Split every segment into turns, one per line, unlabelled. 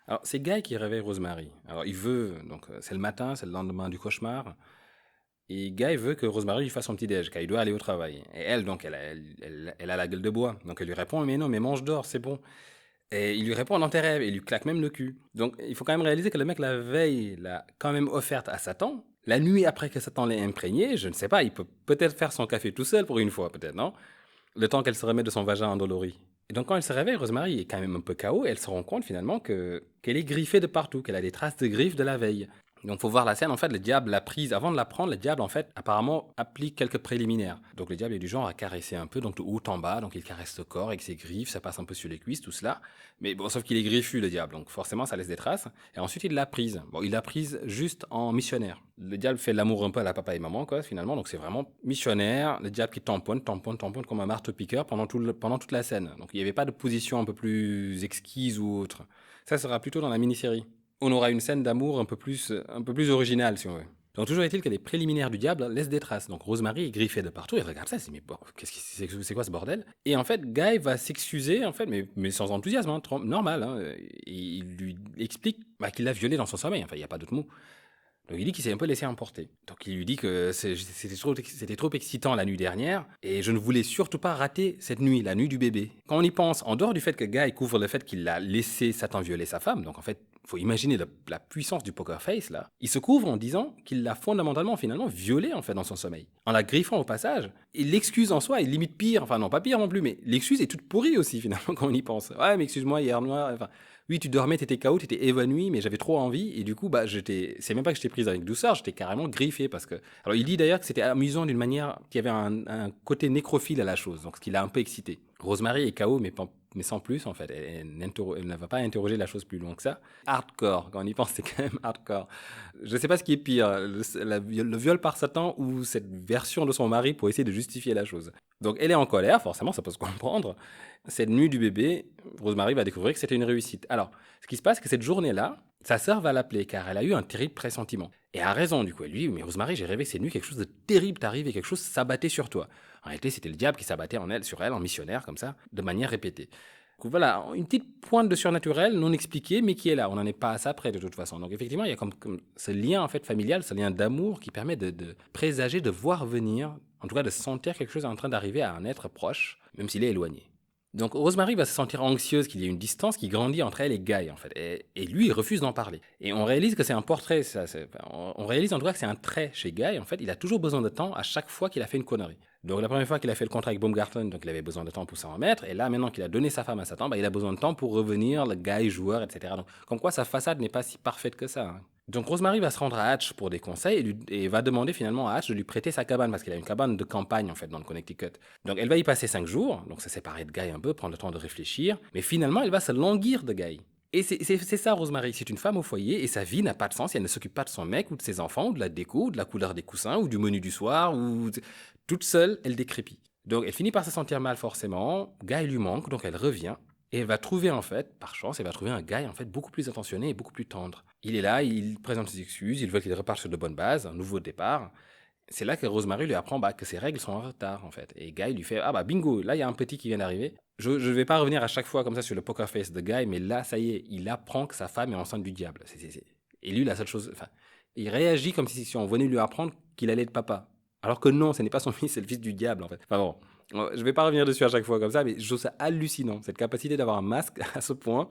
Alors, c'est Guy qui réveille Rosemary. Alors, il veut, donc c'est le matin, c'est le lendemain du cauchemar, et Guy veut que Rosemary lui fasse son petit-déj, car il doit aller au travail. Et elle, donc, elle a la gueule de bois. Donc, elle lui répond, mais non, mais mange d'or, c'est bon. Et il lui répond dans tes rêves, et il lui claque même le cul. Donc, il faut quand même réaliser que le mec, la veille, l'a quand même offerte à Satan. La nuit après que Satan l'ait imprégnée, je ne sais pas, il peut peut-être faire son café tout seul pour une fois, peut-être, non? Le temps qu'elle se remette de son vagin endolori. Et donc quand elle se réveille, Rosemary est quand même un peu KO et elle se rend compte finalement qu'elle est griffée de partout, qu'elle a des traces de griffes de la veille. Donc faut voir la scène, en fait, le diable l'a prise. Avant de la prendre, le diable, en fait, apparemment, applique quelques préliminaires. Donc le diable est du genre à caresser un peu, donc de haut en bas, donc il caresse le corps avec ses griffes, ça passe un peu sur les cuisses, tout cela. Mais bon, sauf qu'il est griffu, le diable, donc forcément, ça laisse des traces. Et ensuite, il l'a prise. Bon, il l'a prise juste en missionnaire. Le diable fait l'amour un peu à la papa et maman, quoi, finalement, donc c'est vraiment missionnaire. Le diable qui tamponne, tamponne, tamponne comme un marteau-piqueur pendant toute la scène. Donc il n'y avait pas de position un peu plus exquise ou autre. Ça sera plutôt dans la mini-série. On aura une scène d'amour un peu plus originale, si on veut. Donc toujours est-il que les préliminaires du diable laissent des traces. Donc Rosemary est griffée de partout, elle regarde ça, elle se dit mais bon, c'est quoi ce bordel? Et en fait, Guy va s'excuser, en fait, mais sans enthousiasme, hein, normal. Hein, et il lui explique qu'il l'a violée dans son sommeil, enfin il n'y a pas d'autre mot. Donc il dit qu'il s'est un peu laissé emporter. Donc il lui dit que c'était trop excitant la nuit dernière et je ne voulais surtout pas rater cette nuit, la nuit du bébé. Quand on y pense, en dehors du fait que Guy couvre le fait qu'il a laissé Satan violer sa femme, donc en fait, faut imaginer la puissance du poker face là. Il se couvre en disant qu'il l'a fondamentalement finalement violée en fait dans son sommeil. En la griffant au passage, et l'excuse en soi est limite pire, enfin non pas pire non plus, mais l'excuse est toute pourrie aussi finalement quand on y pense. Ouais mais excuse-moi hier noir, enfin oui, tu dormais, t'étais KO, t'étais évanoui, mais j'avais trop envie, et du coup, c'est même pas que je t'ai prise avec douceur, j'étais carrément griffé, parce que, alors il dit d'ailleurs que c'était amusant d'une manière, qu'il y avait un côté nécrophile à la chose, donc ce qui l'a un peu excité. Rosemary est KO, mais sans plus, en fait, elle ne va pas interroger la chose plus loin que ça. Hardcore, quand on y pense, c'est quand même hardcore. Je sais pas ce qui est pire, le viol par Satan ou cette version de son mari pour essayer de justifier la chose. Donc elle est en colère, forcément, ça peut se comprendre. Cette nuit du bébé, Rosemary va découvrir que c'était une réussite. Alors, ce qui se passe, c'est que cette journée-là, sa sœur va l'appeler car elle a eu un terrible pressentiment. Et a raison, du coup. Elle lui dit, mais Rosemary, j'ai rêvé cette nuit, quelque chose de terrible t'arrive et quelque chose s'abattait sur toi. En réalité, c'était le diable qui s'abattait sur elle, en missionnaire, comme ça, de manière répétée. Donc voilà, une petite pointe de surnaturel non expliquée, mais qui est là. On n'en est pas à ça près de toute façon. Donc effectivement, il y a comme ce lien en fait familial, ce lien d'amour qui permet de présager, de voir venir, en tout cas de sentir quelque chose en train d'arriver à un être proche, même s'il est éloigné. Donc Rosemary va se sentir anxieuse qu'il y ait une distance qui grandit entre elle et Guy en fait. Et lui, il refuse d'en parler. Et on réalise que c'est un portrait, on réalise en tout cas que c'est un trait chez Guy. En fait, il a toujours besoin de temps à chaque fois qu'il a fait une connerie. Donc la première fois qu'il a fait le contrat avec Baumgarten, donc il avait besoin de temps pour s'en remettre. Et là, maintenant qu'il a donné sa femme à Satan, il a besoin de temps pour revenir, le Guy joueur, etc. Donc comme quoi sa façade n'est pas si parfaite que ça. Hein. Donc Rosemary va se rendre à Hatch pour des conseils et va demander finalement à Hatch de lui prêter sa cabane parce qu'il a une cabane de campagne en fait dans le Connecticut. Donc elle va y passer 5 jours, donc se séparer de Guy un peu, prendre le temps de réfléchir, mais finalement elle va se languir de Guy. Et c'est ça Rosemary, c'est une femme au foyer et sa vie n'a pas de sens si elle ne s'occupe pas de son mec ou de ses enfants ou de la déco ou de la couleur des coussins ou du menu du soir ou toute seule elle décrépit. Donc elle finit par se sentir mal forcément, Guy lui manque donc elle revient et elle va trouver en fait, par chance, elle va trouver un Guy en fait beaucoup plus attentionné et beaucoup plus tendre. Il est là, il présente ses excuses, il veut qu'il reparte sur de bonnes bases, un nouveau départ. C'est là que Rosemary lui apprend que ses règles sont en retard en fait. Et Guy lui fait ah bah bingo, là il y a un petit qui vient d'arriver. Je ne vais pas revenir à chaque fois comme ça sur le poker face de Guy, mais là ça y est, il apprend que sa femme est enceinte du diable. Et lui la seule chose, enfin, il réagit comme si on venait lui apprendre qu'il allait être papa. Alors que non, ce n'est pas son fils, c'est le fils du diable en fait. Enfin bon, je vais pas revenir dessus à chaque fois comme ça, mais je trouve ça hallucinant cette capacité d'avoir un masque à ce point.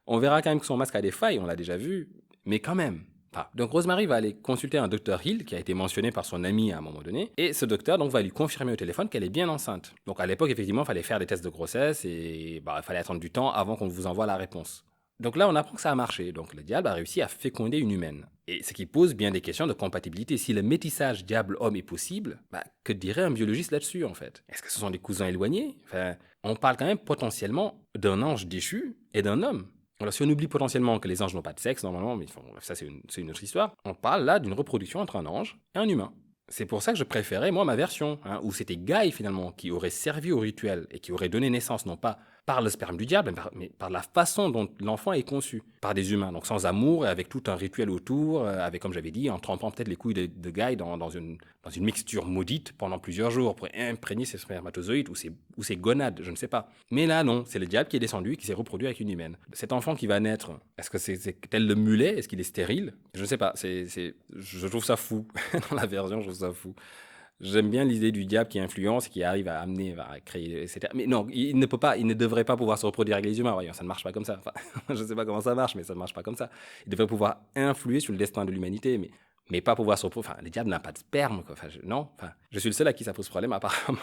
On verra quand même que son masque a des failles, on l'a déjà vu, mais quand même. Enfin, donc Rosemary va aller consulter un docteur Hill qui a été mentionné par son ami à un moment donné, et ce docteur donc va lui confirmer au téléphone qu'elle est bien enceinte. Donc à l'époque effectivement il fallait faire des tests de grossesse et il fallait attendre du temps avant qu'on vous envoie la réponse. Donc là on apprend que ça a marché, donc le diable a réussi à féconder une humaine. Et ce qui pose bien des questions de compatibilité. Si le métissage diable-homme est possible, que dirait un biologiste là-dessus en fait? Est-ce que ce sont des cousins éloignés? Enfin, on parle quand même potentiellement d'un ange déchu et d'un homme. Alors si on oublie potentiellement que les anges n'ont pas de sexe normalement, mais ça c'est une autre histoire, on parle là d'une reproduction entre un ange et un humain. C'est pour ça que je préférais moi ma version, où c'était Guy finalement qui aurait servi au rituel et qui aurait donné naissance non pas par le sperme du diable, mais par la façon dont l'enfant est conçu, par des humains, donc sans amour et avec tout un rituel autour, avec, comme j'avais dit, en trempant peut-être les couilles de Guy dans une mixture maudite pendant plusieurs jours pour imprégner ses spermatozoïdes ou ses gonades, je ne sais pas. Mais là, non, c'est le diable qui est descendu et qui s'est reproduit avec une humaine. Cet enfant qui va naître, est-ce que c'est tel le mulet? Est-ce qu'il est stérile? Je ne sais pas, je trouve ça fou. Dans la version, je trouve ça fou. J'aime bien l'idée du diable qui influence et qui arrive à amener, à créer, etc. Mais non, il ne devrait pas pouvoir se reproduire avec les humains. Voyons, ça ne marche pas comme ça. Enfin, je ne sais pas comment ça marche, mais ça ne marche pas comme ça. Il devrait pouvoir influer sur le destin de l'humanité, mais pas pouvoir se reproduire. Enfin, le diable n'a pas de sperme, quoi. Enfin, non. Enfin, je suis le seul à qui ça pose problème, apparemment.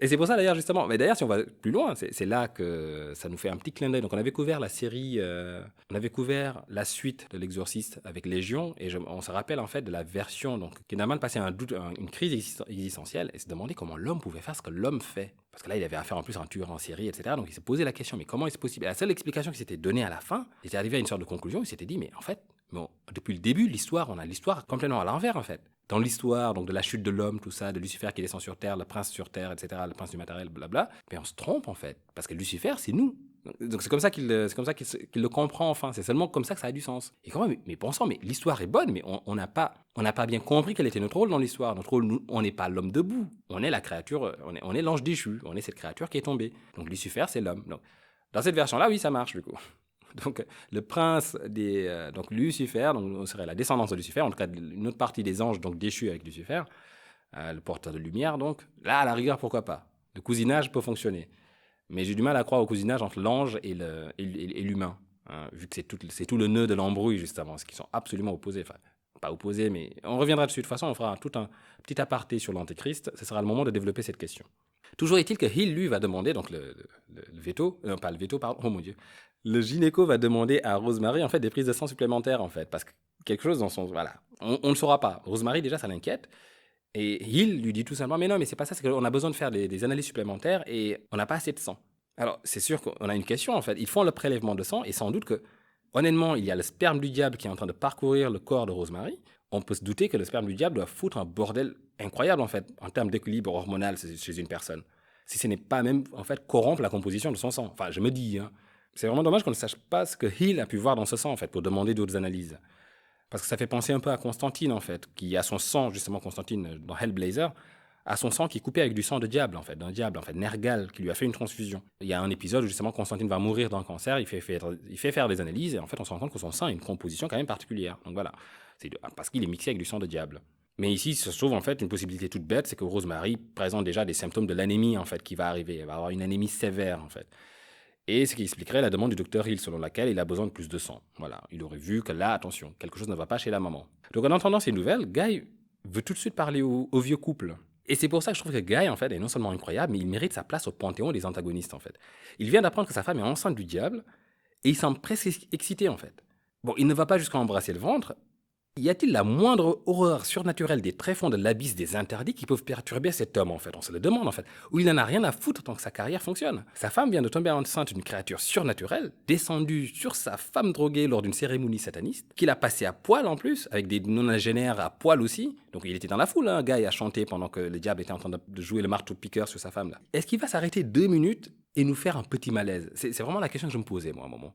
Et c'est pour ça d'ailleurs justement, mais d'ailleurs si on va plus loin, c'est là que ça nous fait un petit clin d'œil. Donc on avait couvert la série, on avait couvert la suite de l'Exorciste avec Légion, et on se rappelle en fait de la version donc qui n'a mal passé une crise existentielle et se demandait comment l'homme pouvait faire ce que l'homme fait. Parce que là il avait affaire en plus à un tueur en série, etc. Donc il s'est posé la question, mais comment est-ce possible? Et la seule explication qui s'était donnée à la fin, il était arrivé à une sorte de conclusion, il s'était dit, mais en fait, bon, depuis le début de l'histoire, on a l'histoire complètement à l'envers en fait. Dans l'histoire donc de la chute de l'homme, tout ça, de Lucifer qui descend sur Terre, le prince sur Terre, etc., le prince du matériel, blabla, mais on se trompe en fait, parce que Lucifer, c'est nous. Donc c'est comme ça qu'il le comprend enfin, c'est seulement comme ça que ça a du sens. Et quand même, mais pensons, mais l'histoire est bonne, mais on n'a pas bien compris quel était notre rôle dans l'histoire. Notre rôle, on n'est pas l'homme debout, on est la créature, on est l'ange déchu, on est cette créature qui est tombée. Donc Lucifer, c'est l'homme. Donc, dans cette version-là, oui, ça marche du coup. Donc, le prince donc Lucifer, donc on serait la descendance de Lucifer, en tout cas une autre partie des anges donc déchus avec Lucifer, le porteur de lumière. Donc là, à la rigueur, pourquoi pas? Le cousinage peut fonctionner, mais j'ai du mal à croire au cousinage entre l'ange et l'humain, hein, vu que c'est tout le nœud de l'embrouille justement, ce qui sont absolument opposés. Enfin, pas opposés, mais on reviendra dessus. De toute façon, on fera tout un petit aparté sur l'Antéchrist. Ce sera le moment de développer cette question. Toujours est-il que Hill, lui, va demander, donc le veto, pas le veto, pardon, oh mon Dieu, le gynéco va demander à Rosemary, en fait, des prises de sang supplémentaires, en fait, parce que quelque chose dans son... Voilà, on ne le saura pas. Rosemary, déjà, ça l'inquiète. Et Hill lui dit tout simplement, mais non, mais c'est pas ça, c'est qu'on a besoin de faire des analyses supplémentaires et on n'a pas assez de sang. Alors, c'est sûr qu'on a une question, en fait. Ils font le prélèvement de sang et sans doute que, honnêtement, il y a le sperme du diable qui est en train de parcourir le corps de Rosemary. On peut se douter que le sperme du diable doit foutre un bordel incroyable, en fait, en termes d'équilibre hormonal chez une personne. Si ce n'est pas même, en fait, corrompre la composition de son sang. Enfin, je me dis, hein. C'est vraiment dommage qu'on ne sache pas ce que Hill a pu voir dans ce sang, en fait, pour demander d'autres analyses. Parce que ça fait penser un peu à Constantine, en fait, qui a son sang, justement, Constantine, dans Hellblazer, a son sang qui est coupé avec du sang de diable, en fait, d'un diable, en fait, Nergal, qui lui a fait une transfusion. Il y a un épisode où, justement, Constantine va mourir d'un cancer, il fait faire des analyses, et en fait, on se rend compte que son sang a une composition quand même particulière. Donc voilà, c'est parce qu'il est mixé avec du sang de diable. Mais ici, il se trouve en fait une possibilité toute bête, c'est que Rosemary présente déjà des symptômes de l'anémie, en fait, qui va arriver. Elle va avoir une anémie sévère, en fait. Et ce qui expliquerait la demande du docteur Hill, selon laquelle il a besoin de plus de sang. Voilà, il aurait vu que là, attention, quelque chose ne va pas chez la maman. Donc en entendant ces nouvelles, Guy veut tout de suite parler au vieux couple. Et c'est pour ça que je trouve que Guy, en fait, est non seulement incroyable, mais il mérite sa place au panthéon des antagonistes, en fait. Il vient d'apprendre que sa femme est enceinte du diable, et il semble presque excité, en fait. Bon, il ne va pas jusqu'à embrasser le ventre. Y a-t-il la moindre horreur surnaturelle des tréfonds de l'abysse des interdits qui peuvent perturber cet homme, en fait? On se le demande, en fait. Ou il n'en a rien à foutre tant que sa carrière fonctionne. Sa femme vient de tomber enceinte d'une créature surnaturelle, descendue sur sa femme droguée lors d'une cérémonie sataniste, qu'il a passée à poil en plus, avec des nonagénaires à poil aussi. Donc il était dans la foule, hein, un gars, il a chanté pendant que le diable était en train de jouer le marteau-piqueur sur sa femme, là. Est-ce qu'il va s'arrêter 2 minutes et nous faire un petit malaise? C'est vraiment la question que je me posais, moi, à un moment.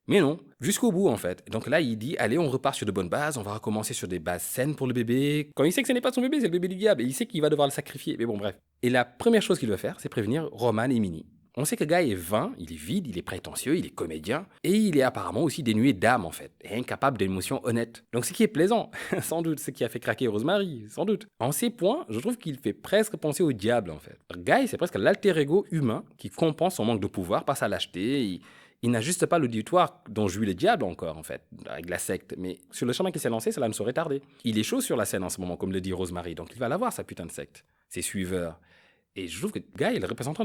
Mais non, jusqu'au bout en fait. Donc là, il dit, allez, on repart sur de bonnes bases, on va recommencer sur des bases saines pour le bébé. Quand il sait que ce n'est pas son bébé, c'est le bébé du diable, et il sait qu'il va devoir le sacrifier. Mais bon, bref. Et la première chose qu'il veut faire, c'est prévenir Roman et Minnie. On sait que Guy est vain, il est vide, il est prétentieux, il est comédien, et il est apparemment aussi dénué d'âme en fait, et incapable d'émotions honnêtes. Donc ce qui est plaisant, sans doute, ce qui a fait craquer Rosemary, sans doute. En ces points, je trouve qu'il fait presque penser au diable en fait. Guy, c'est presque l'alter ego humain qui compense son manque de pouvoir par sa lâcheté. Il n'ajuste pas l'auditoire dont jouit le diable encore, en fait, avec la secte. Mais sur le chemin qu'il s'est lancé, cela ne saurait tarder. Il est chaud sur la scène en ce moment, comme le dit Rosemary, donc il va l'avoir, sa putain de secte. Ses suiveurs. Et je trouve que Guy est le représentant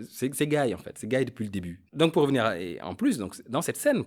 c'est Guy, en fait. C'est Guy depuis le début. Donc, pour revenir en plus, donc, dans cette scène,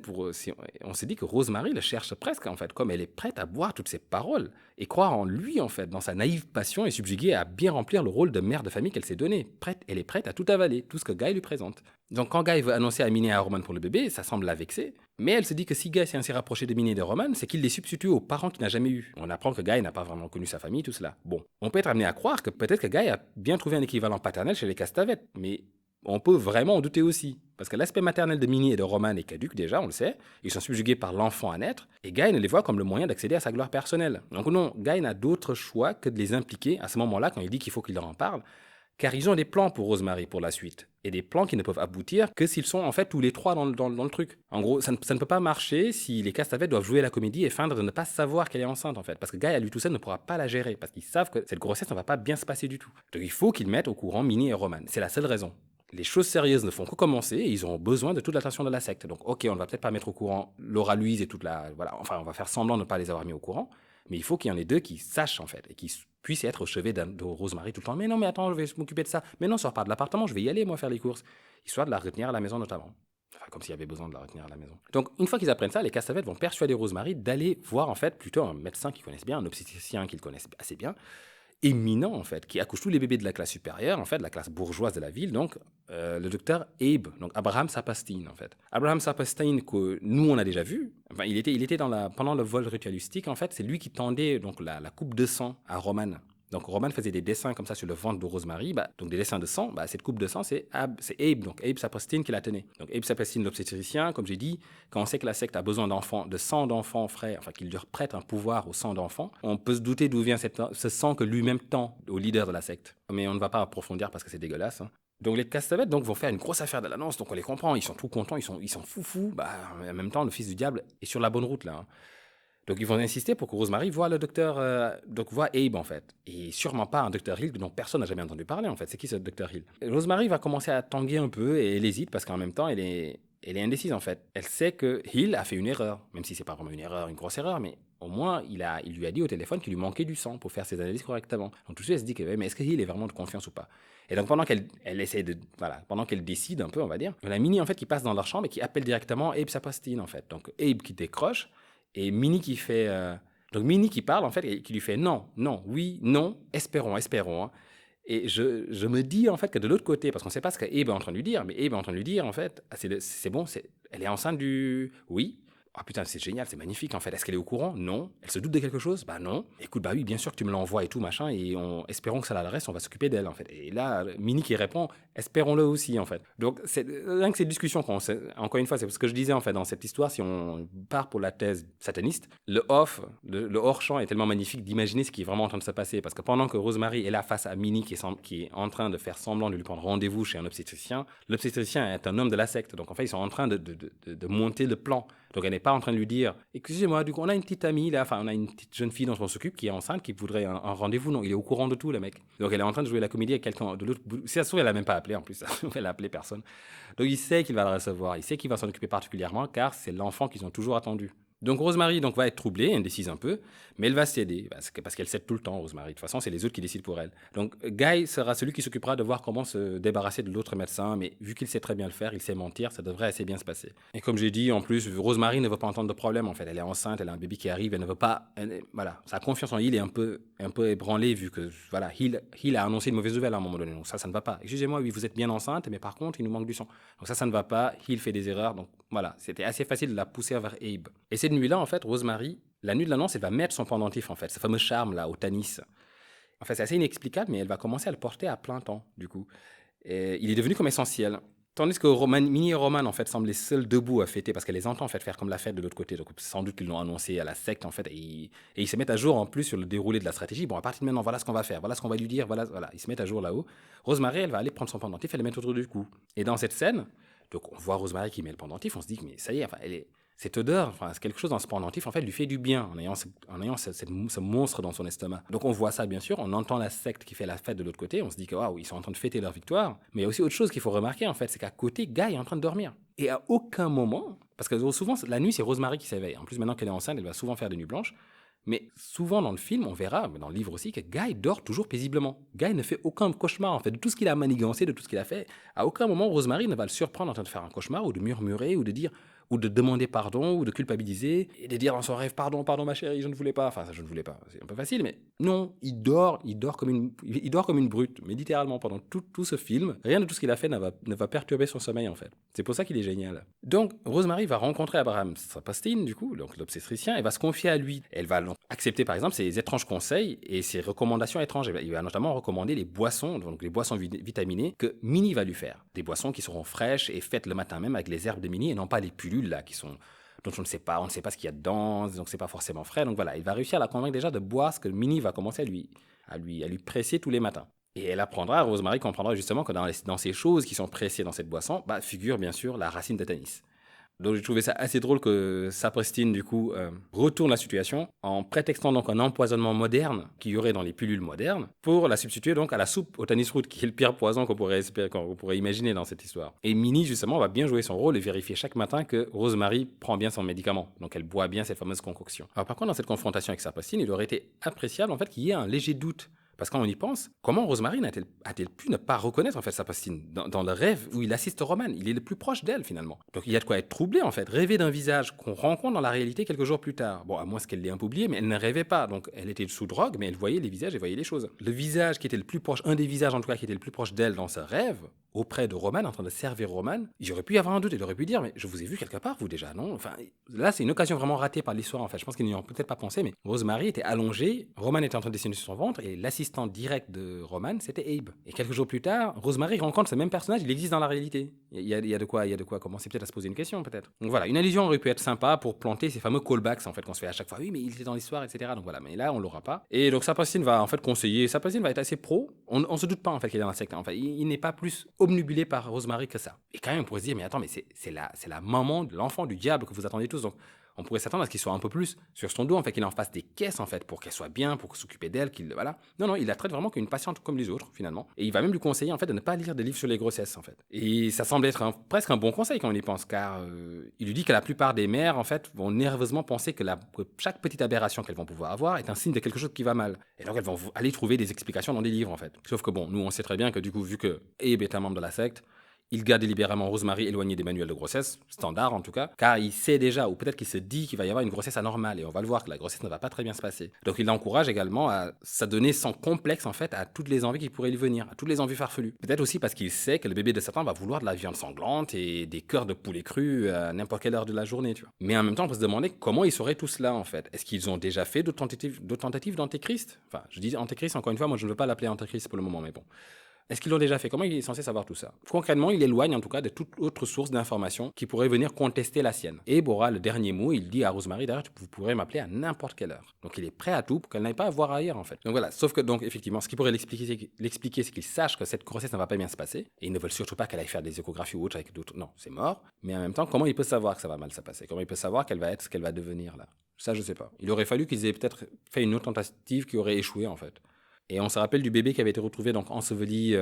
on s'est dit que Rosemary le cherche presque, en fait, comme elle est prête à boire toutes ses paroles et croire en lui, en fait, dans sa naïve passion et subjuguée à bien remplir le rôle de mère de famille qu'elle s'est donné. Elle est prête à tout avaler, tout ce que Guy lui présente. Donc, quand Guy veut annoncer à Minnie et à Roman pour le bébé, ça semble la vexer. Mais elle se dit que si Guy s'est ainsi rapproché de Minnie et de Roman, c'est qu'il les substitue aux parents qu'il n'a jamais eus. On apprend que Guy n'a pas vraiment connu sa famille, tout cela. Bon, on peut être amené à croire que peut-être que Guy a bien trouvé un équivalent paternel chez les Castavetes, mais on peut vraiment en douter aussi. Parce que l'aspect maternel de Minnie et de Roman est caduque déjà, on le sait. Ils sont subjugués par l'enfant à naître. Et Guy ne les voit comme le moyen d'accéder à sa gloire personnelle. Donc non, Guy n'a d'autre choix que de les impliquer à ce moment-là, quand il dit qu'il faut qu'il leur en parle. Car ils ont des plans pour Rosemary pour la suite. Et des plans qui ne peuvent aboutir que s'ils sont en fait tous les trois dans le truc. En gros, ça ne peut pas marcher si les Castavetes doivent jouer la comédie et feindre de ne pas savoir qu'elle est enceinte en fait. Parce que Guy à lui tout seul ne pourra pas la gérer. Parce qu'ils savent que cette grossesse ne va pas bien se passer du tout. Donc il faut qu'ils mettent au courant Minnie et Roman. C'est la seule raison. Les choses sérieuses ne font que commencer et ils auront besoin de toute l'attention de la secte. Donc ok, on ne va peut-être pas mettre au courant Laura Louise et toute la... Voilà, enfin on va faire semblant de ne pas les avoir mis au courant. Mais il faut qu'il y en ait deux qui sachent en fait et qui puissent être au chevet de Rosemary tout le temps. Mais non, mais attends, je vais m'occuper de ça. Mais non, sors pas de l'appartement, je vais y aller moi faire les courses. Histoire de la retenir à la maison notamment. Enfin, comme s'il y avait besoin de la retenir à la maison. Donc, une fois qu'ils apprennent ça, les Castavetes vont persuader Rosemary d'aller voir en fait plutôt un médecin qu'ils connaissent bien, un obstétricien qu'ils connaissent assez bien, éminent en fait, qui accouche tous les bébés de la classe supérieure, en fait, de la classe bourgeoise de la ville, donc le docteur Abe, donc Abraham Sapirstein en fait. Abraham Sapirstein que nous on a déjà vu, enfin, il était pendant le vol ritualistique en fait, c'est lui qui tendait donc la coupe de sang à Roman. Donc Roman faisait des dessins comme ça sur le ventre de Rosemary, donc des dessins de sang, cette coupe de sang c'est Abe, donc Abe Sapirstein qui la tenait. Donc Abe Sapirstein, l'obstétricien, comme j'ai dit, quand on sait que la secte a besoin d'enfants, de sang d'enfants frais, enfin qu'il leur prête un pouvoir au sang d'enfants, on peut se douter d'où vient ce sang que lui-même tend au leader de la secte. Mais on ne va pas approfondir parce que c'est dégueulasse. Donc les Castavetes vont faire une grosse affaire de l'annonce, donc on les comprend, ils sont tout contents, ils sont foufous. En même temps, le fils du diable est sur la bonne route là. Donc ils vont insister pour que Rosemary voit le docteur, voit Abe en fait. Et sûrement pas un docteur Hill dont personne n'a jamais entendu parler en fait. C'est qui ce docteur Hill? Rosemary va commencer à tanguer un peu et elle hésite parce qu'en même temps elle est indécise en fait. Elle sait que Hill a fait une erreur, même si c'est pas vraiment une erreur, une grosse erreur, mais au moins il lui a dit au téléphone qu'il lui manquait du sang pour faire ses analyses correctement. Donc tout de suite elle se dit que mais est-ce que Hill est vraiment de confiance ou pas? Et donc pendant qu'elle essaie de pendant qu'elle décide un peu on va dire, on a Minnie en fait qui passe dans leur chambre et qui appelle directement Abe Sapirstein en fait. Donc Abe qui décroche. Et Minnie qui fait... Donc Minnie qui parle, en fait, et qui lui fait non, non, oui, non, espérons, espérons. Hein. Et je me dis, en fait, que de l'autre côté, parce qu'on ne sait pas ce qu'Abe est en train de lui dire, mais Abe est en train de lui dire, en fait, c'est bon, elle est enceinte du... Oui. Ah putain, c'est génial, c'est magnifique, en fait. Est-ce qu'elle est au courant? Non. Elle se doute de quelque chose? Bah non. Écoute, bah oui, bien sûr que tu me l'envoies et tout, machin, et espérons que ça la reste, on va s'occuper d'elle, en fait. Et là, Minnie qui répond, espérons-le aussi, en fait. Donc, rien que cette discussion, encore une fois, c'est ce que je disais, en fait, dans cette histoire, si on part pour la thèse sataniste, le hors-champ est tellement magnifique d'imaginer ce qui est vraiment en train de se passer. Parce que pendant que Rosemary est là face à Minnie qui est en train de faire semblant de lui prendre rendez-vous chez un obstétricien, l'obstétricien est un homme de la secte. Donc, en fait, ils sont en train de monter le plan. Donc elle n'est pas en train de lui dire « Excusez-moi, du coup, on a une petite amie là, enfin on a une petite jeune fille dont on s'occupe qui est enceinte, qui voudrait un rendez-vous. » Non, il est au courant de tout, le mec. Donc elle est en train de jouer la comédie avec quelqu'un de l'autre bout. Si ça se trouve, elle n'a même pas appelé en plus. Elle a appelé personne. Donc il sait qu'il va la recevoir, il sait qu'il va s'en occuper particulièrement car c'est l'enfant qu'ils ont toujours attendu. Donc Rosemary va être troublée, indécise un peu, mais elle va céder, parce qu'elle cède tout le temps, Rosemary. De toute façon, c'est les autres qui décident pour elle. Donc Guy sera celui qui s'occupera de voir comment se débarrasser de l'autre médecin, mais vu qu'il sait très bien le faire, il sait mentir, ça devrait assez bien se passer. Et comme j'ai dit, en plus, Rosemary ne veut pas entendre de problème, en fait. Elle est enceinte, elle a un bébé qui arrive, elle ne veut pas... voilà, sa confiance en Hill est un peu ébranlée, vu que, voilà, Hill a annoncé une mauvaise nouvelle à un moment donné, donc ça ne va pas. Excusez-moi, oui, vous êtes bien enceinte, mais par contre, il nous manque du sang. Donc ça ne va pas, Hill fait des erreurs, donc voilà, c'était assez facile de la pousser vers Abe. Et cette nuit-là, en fait, Rosemary, la nuit de l'annonce, elle va mettre son pendentif, en fait, ce fameux charme, là, au Tanis. En fait, c'est assez inexplicable, mais elle va commencer à le porter à plein temps, du coup. Et il est devenu comme essentiel. Tandis que Minnie et Roman, en fait, semblent les seuls debout à fêter, parce qu'elle les entend, en fait, faire comme la fête de l'autre côté. Donc, sans doute qu'ils l'ont annoncé à la secte, en fait, et ils se mettent à jour, en plus, sur le déroulé de la stratégie. Bon, à partir de maintenant, voilà ce qu'on va faire, voilà ce qu'on va lui dire, voilà, ils se mettent à jour là-haut. Rosemary, elle va aller prendre son pendentif, elle le met autour du cou. Et dans cette scène, donc on voit Rosemary qui met le pendentif, on se dit mais ça y est, enfin, cette odeur, enfin, quelque chose dans ce pendentif, en fait, lui fait du bien en ayant ce monstre dans son estomac. Donc on voit ça, bien sûr, on entend la secte qui fait la fête de l'autre côté, on se dit que waouh, ils sont en train de fêter leur victoire. Mais il y a aussi autre chose qu'il faut remarquer, en fait, c'est qu'à côté, Guy est en train de dormir. Et à aucun moment, parce que souvent, la nuit, c'est Rosemary qui s'éveille. En plus, maintenant qu'elle est enceinte, elle va souvent faire des nuits blanches. Mais souvent dans le film, on verra, mais dans le livre aussi, que Guy dort toujours paisiblement. Guy ne fait aucun cauchemar, en fait. De tout ce qu'il a manigancé, de tout ce qu'il a fait, à aucun moment, Rosemary ne va le surprendre en train de faire un cauchemar ou de murmurer ou de dire ou de demander pardon, ou de culpabiliser, et de dire dans son rêve, pardon, pardon ma chérie, je ne voulais pas. Enfin, ça, je ne voulais pas. C'est un peu facile, mais non, il dort comme une brute, mais littéralement pendant tout ce film, rien de tout ce qu'il a fait ne va perturber son sommeil en fait. C'est pour ça qu'il est génial. Donc, Rosemary va rencontrer Abraham Sapastin, du coup, donc l'obstétricien, et va se confier à lui. Elle va donc accepter par exemple ses étranges conseils et ses recommandations étranges. Il va notamment recommander les boissons, donc les boissons vitaminées que Minnie va lui faire. Des boissons qui seront fraîches et faites le matin même avec les herbes de Minnie et non pas les pilules là qui sont dont on ne sait pas ce qu'il y a dedans, donc c'est pas forcément frais. Donc voilà, il va réussir à la convaincre déjà de boire ce que Minnie va commencer à lui presser tous les matins. Et elle apprendra, Rosemary comprendra justement que dans ces choses qui sont pressées dans cette boisson, figure bien sûr la racine de Tanis. Donc j'ai trouvé ça assez drôle que Sapristine, du coup, retourne la situation en prétextant donc un empoisonnement moderne qu'il y aurait dans les pilules modernes pour la substituer donc à la soupe au Tanis root, qui est le pire poison qu'on pourrait imaginer dans cette histoire. Et Minnie, justement, va bien jouer son rôle et vérifier chaque matin que Rosemary prend bien son médicament. Donc elle boit bien cette fameuse concoction. Alors par contre, dans cette confrontation avec Sapristine, il aurait été appréciable en fait qu'il y ait un léger doute. Parce que quand on y pense, comment Rosemary a-t-elle pu ne pas reconnaître en fait Sapastine dans le rêve où il assiste Roman? Il est le plus proche d'elle finalement. Donc il y a de quoi être troublé en fait, rêver d'un visage qu'on rencontre dans la réalité quelques jours plus tard. Bon, à moins qu'elle l'ait un peu oublié, mais elle ne rêvait pas. Donc elle était sous drogue, mais elle voyait les visages et voyait les choses. Le visage qui était le plus proche, un des visages en tout cas qui était le plus proche d'elle dans ce rêve, auprès de Roman, en train de servir Roman, il aurait pu y avoir un doute. Il aurait pu dire, mais je vous ai vu quelque part, vous déjà, non? Enfin, là, c'est une occasion vraiment ratée par l'histoire, en fait. Je pense qu'ils n'y ont peut-être pas pensé, mais Rosemary était allongée, Roman était en train de dessiner sur son ventre, et l'assistant direct de Roman, c'était Abe. Et quelques jours plus tard, Rosemary rencontre ce même personnage, il existe dans la réalité. Il y a de quoi commencer peut-être à se poser une question, peut-être. Donc voilà, une allusion aurait pu être sympa pour planter ces fameux callbacks, en fait, qu'on se fait à chaque fois. Oui, mais il était dans l'histoire, etc. Donc voilà, mais là, on l'aura pas. Et donc, Sapastine va, en fait, conseiller. Sapastine va être assez pro. On se doute pas, en fait, qu'il est dans la secte. En fait, il n'est pas plus obnubilé par Rosemary que ça. Et quand même, on pourrait se dire, mais attends, mais c'est la maman de l'enfant du diable que vous attendez tous. Donc, on pourrait s'attendre à ce qu'il soit un peu plus sur son dos, en fait, qu'il en fasse des caisses, en fait, pour qu'elle soit bien, pour s'occuper d'elle, voilà. Non, il la traite vraiment comme une patiente comme les autres, finalement. Et il va même lui conseiller, en fait, de ne pas lire des livres sur les grossesses, en fait. Et ça semble être presque un bon conseil quand on y pense, car il lui dit que la plupart des mères, en fait, vont nerveusement penser que chaque petite aberration qu'elles vont pouvoir avoir est un signe de quelque chose qui va mal. Et donc, elles vont aller trouver des explications dans des livres, en fait. Sauf que bon, nous, on sait très bien que, du coup, vu que Abe est un membre de la secte, il garde délibérément Rosemary éloignée des manuels de grossesse, standard en tout cas, car il sait déjà, ou peut-être qu'il se dit qu'il va y avoir une grossesse anormale, et on va le voir que la grossesse ne va pas très bien se passer. Donc il l'encourage également à s'adonner sans complexe en fait à toutes les envies qui pourraient lui venir, à toutes les envies farfelues. Peut-être aussi parce qu'il sait que le bébé de Satan va vouloir de la viande sanglante et des cœurs de poulet crus à n'importe quelle heure de la journée, tu vois. Mais en même temps, on peut se demander comment ils sauraient tout cela en fait. Est-ce qu'ils ont déjà fait d'autres tentatives d'antéchrist? Enfin, je dis antéchrist encore une fois, moi je ne veux pas l'appeler antéchrist pour le moment, mais bon. Est-ce qu'ils l'ont déjà fait? Comment il est censé savoir tout ça? Concrètement, il éloigne en tout cas de toute autre source d'information qui pourrait venir contester la sienne. Et aura le dernier mot, il dit à Rosemary, d'ailleurs, vous pourrez m'appeler à n'importe quelle heure. Donc il est prêt à tout pour qu'elle n'aille pas voir ailleurs en fait. Donc voilà, sauf que donc effectivement, ce qui pourrait l'expliquer, c'est qu'il sache que cette grossesse ne va pas bien se passer. Et ils ne veulent surtout pas qu'elle aille faire des échographies ou autre avec d'autres. Non, c'est mort. Mais en même temps, comment il peut savoir que ça va mal se passer? Comment il peut savoir qu'elle va être ce qu'elle va devenir là? Ça, je sais pas. Il aurait fallu qu'ils aient peut-être fait une autre tentative qui aurait échoué en fait. Et on se rappelle du bébé qui avait été retrouvé donc enseveli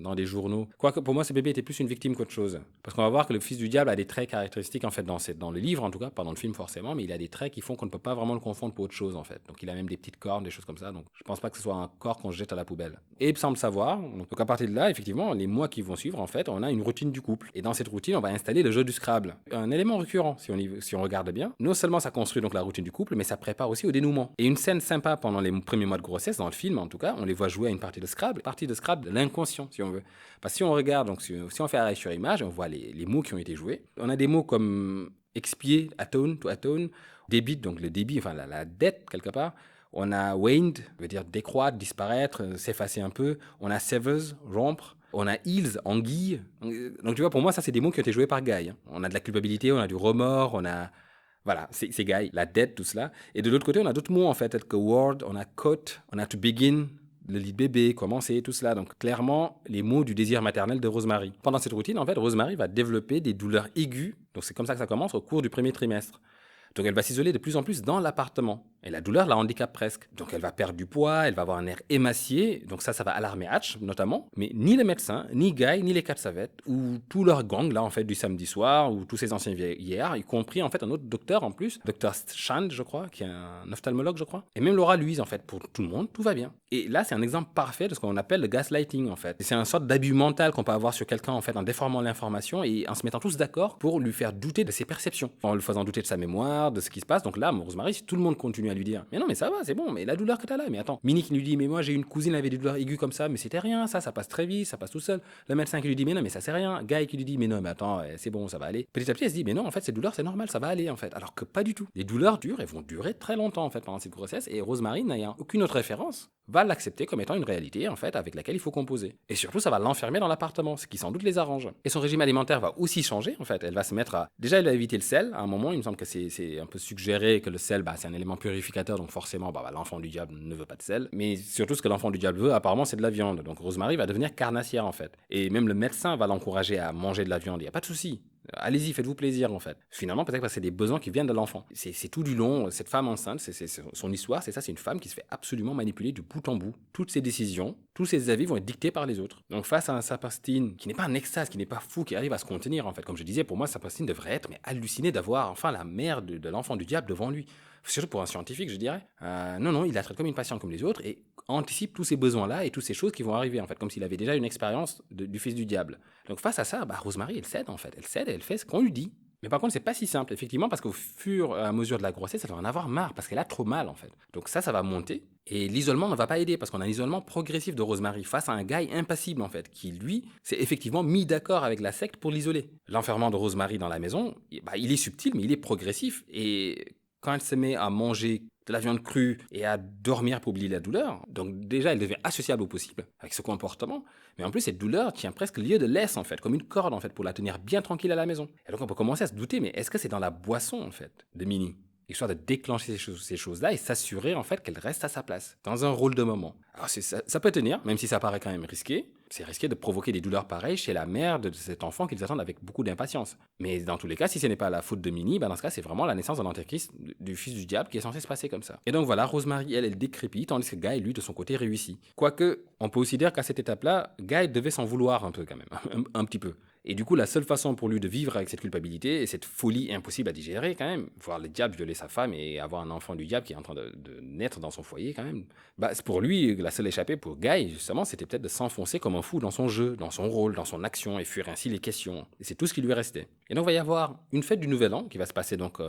dans des journaux. Quoique pour moi, ce bébé était plus une victime qu'autre chose. Parce qu'on va voir que le fils du diable a des traits caractéristiques en fait dans le livre en tout cas, pas dans le film forcément, mais il a des traits qui font qu'on ne peut pas vraiment le confondre pour autre chose en fait. Donc il a même des petites cornes, des choses comme ça. Donc je pense pas que ce soit un corps qu'on jette à la poubelle. Et il semble savoir. Donc à partir de là, effectivement, les mois qui vont suivre en fait, on a une routine du couple. Et dans cette routine, on va installer le jeu du Scrabble, un élément récurrent si on regarde bien. Non seulement ça construit donc la routine du couple, mais ça prépare aussi au dénouement. Et une scène sympa pendant les premiers mois de grossesse dans le film en tout cas, on les voit jouer à une partie de Scrabble de l'inconscient, si on veut. Parce que si on regarde, donc si on fait arrêt sur image, on voit les mots qui ont été joués. On a des mots comme expier, atone, to atone, débit, donc le débit, enfin la dette, quelque part. On a waned, veut dire décroître, disparaître, s'effacer un peu. On a severs, rompre. On a heals, anguille. Donc tu vois, pour moi, ça, c'est des mots qui ont été joués par Guy. On a de la culpabilité, on a du remords, on a... Voilà, c'est Guy, la dette, tout cela. Et de l'autre côté, on a d'autres mots, en fait, tels que word, on a caught, on a to begin, le lit de bébé, commencer, tout cela. Donc clairement, les mots du désir maternel de Rosemary. Pendant cette routine, en fait, Rosemary va développer des douleurs aiguës. Donc c'est comme ça que ça commence au cours du premier trimestre. Donc elle va s'isoler de plus en plus dans l'appartement. Et la douleur la handicape presque. Donc elle va perdre du poids, elle va avoir un air émacié. Donc ça va alarmer Hatch notamment. Mais ni les médecins, ni Guy, ni les quatre savettes, ou tout leur gang là en fait du samedi soir, ou tous ces anciens vieillards, y compris en fait un autre docteur en plus, docteur Shand je crois, qui est un ophtalmologue je crois. Et même Laura Louise en fait, pour tout le monde, tout va bien. Et là c'est un exemple parfait de ce qu'on appelle le gaslighting en fait. C'est une sorte d'abus mental qu'on peut avoir sur quelqu'un en fait en déformant l'information et en se mettant tous d'accord pour lui faire douter de ses perceptions, en le faisant douter de sa mémoire, de ce qui se passe. Donc là, Rosemary, si tout le monde continue à lui dire, mais non, mais ça va, c'est bon, mais la douleur que t'as là, mais attends. Minnie qui lui dit, mais moi j'ai une cousine qui avait des douleurs aiguës comme ça, mais c'était rien, ça passe très vite, ça passe tout seul. Le médecin qui lui dit, mais non, mais ça c'est rien. Guy qui lui dit, mais non, mais attends, c'est bon, ça va aller. Petit à petit, elle se dit, mais non, en fait, ces douleurs, c'est normal, ça va aller en fait. Alors que pas du tout. Les douleurs durent et vont durer très longtemps en fait pendant cette grossesse et Rosemary, n'ayant aucune autre référence, va l'accepter comme étant une réalité en fait avec laquelle il faut composer. Et surtout, ça va l'enfermer dans l'appartement, ce qui sans doute les arrange. Et son régime alimentaire va aussi changer en fait. Elle va se mettre à. Déjà, elle va éviter le sel. À un moment, il me semble que c'est un peu suggéré que le sel, c'est un élément purificateur, donc forcément, l'enfant du diable ne veut pas de sel. Mais surtout, ce que l'enfant du diable veut, apparemment, c'est de la viande. Donc Rosemary va devenir carnassière en fait. Et même le médecin va l'encourager à manger de la viande. Il n'y a pas de souci. Allez-y, faites-vous plaisir en fait. Finalement, peut-être que c'est des besoins qui viennent de l'enfant. C'est tout du long, cette femme enceinte, c'est son histoire, c'est ça, c'est une femme qui se fait absolument manipuler du bout en bout. Toutes ses décisions, tous ses avis vont être dictés par les autres. Donc face à un Saperstein qui n'est pas un extase, qui n'est pas fou, qui arrive à se contenir en fait. Comme je disais, pour moi, Saperstein devrait être halluciné d'avoir enfin la mère de l'enfant du diable devant lui. Surtout pour un scientifique, je dirais. Non, il la traite comme une patiente comme les autres et anticipe tous ces besoins-là et toutes ces choses qui vont arriver en fait, comme s'il avait déjà une expérience du fils du diable. Donc face à ça, Rosemary, elle cède en fait. Elle cède et elle fait ce qu'on lui dit. Mais par contre, c'est pas si simple, effectivement, parce qu'au fur et à mesure de la grossesse, elle va en avoir marre, parce qu'elle a trop mal, en fait. Donc ça va monter. Et l'isolement ne va pas aider, parce qu'on a un isolement progressif de Rosemary face à un gars impassible, en fait, qui, lui, s'est effectivement mis d'accord avec la secte pour l'isoler. L'enfermement de Rosemary dans la maison, il est subtil, mais il est progressif. Et quand elle se met à manger de la viande crue et à dormir pour oublier la douleur, donc déjà, elle devient associable au possible avec ce comportement. Mais en plus, cette douleur tient presque lieu de laisse, en fait, comme une corde, en fait, pour la tenir bien tranquille à la maison. Et donc, on peut commencer à se douter, mais est-ce que c'est dans la boisson, en fait, de Minnie, histoire de déclencher ces choses-là et s'assurer, en fait, qu'elle reste à sa place, dans un rôle de maman. Alors, ça peut tenir, même si ça paraît quand même risqué. C'est risqué de provoquer des douleurs pareilles chez la mère de cet enfant qu'ils attendent avec beaucoup d'impatience. Mais dans tous les cas, si ce n'est pas la faute de Minnie, dans ce cas, c'est vraiment la naissance de l'antéchrist, du fils du diable, qui est censé se passer comme ça. Et donc voilà, Rosemary, elle décrépit, tandis que Guy, lui, de son côté, réussit. Quoique, on peut aussi dire qu'à cette étape-là, Guy devait s'en vouloir un peu quand même, un petit peu. Et du coup, la seule façon pour lui de vivre avec cette culpabilité et cette folie impossible à digérer quand même, voir le diable violer sa femme et avoir un enfant du diable qui est en train de naître dans son foyer quand même, c'est pour lui, la seule échappée pour Guy, justement, c'était peut-être de s'enfoncer comme un fou dans son jeu, dans son rôle, dans son action et fuir ainsi les questions. Et c'est tout ce qui lui restait. Et donc, il va y avoir une fête du Nouvel An qui va se passer donc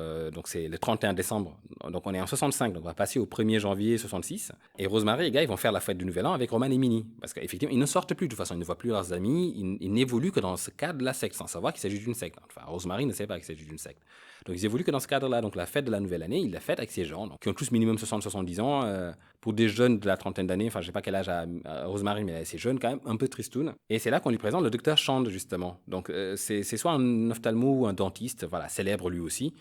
c'est le 31 décembre. Donc, on est en 65, donc on va passer au 1er janvier 66. Et Rosemary et Guy vont faire la fête du Nouvel An avec Roman et Minnie. Parce qu'effectivement, ils ne sortent plus de toute façon, ils ne voient plus leurs amis, ils n'évoluent que dans ce cadre de la secte, sans savoir qu'il s'agit d'une secte. Enfin, Rosemary ne sait pas qu'il s'agit d'une secte. Donc, ils évoluent que dans ce cadre-là. Donc, la fête de la Nouvelle Année, ils la fêtent avec ces gens, donc, qui ont tous minimum 60-70 ans. Pour des jeunes de la trentaine d'années, enfin, je sais pas quel âge a Rosemary, mais c'est jeune quand même, un peu tristoun. Et c'est là qu'on lui présente le docteur Shand, justement. Donc, c'est soit un ophtalmo ou un dentiste, voilà, célèbre lui aussi,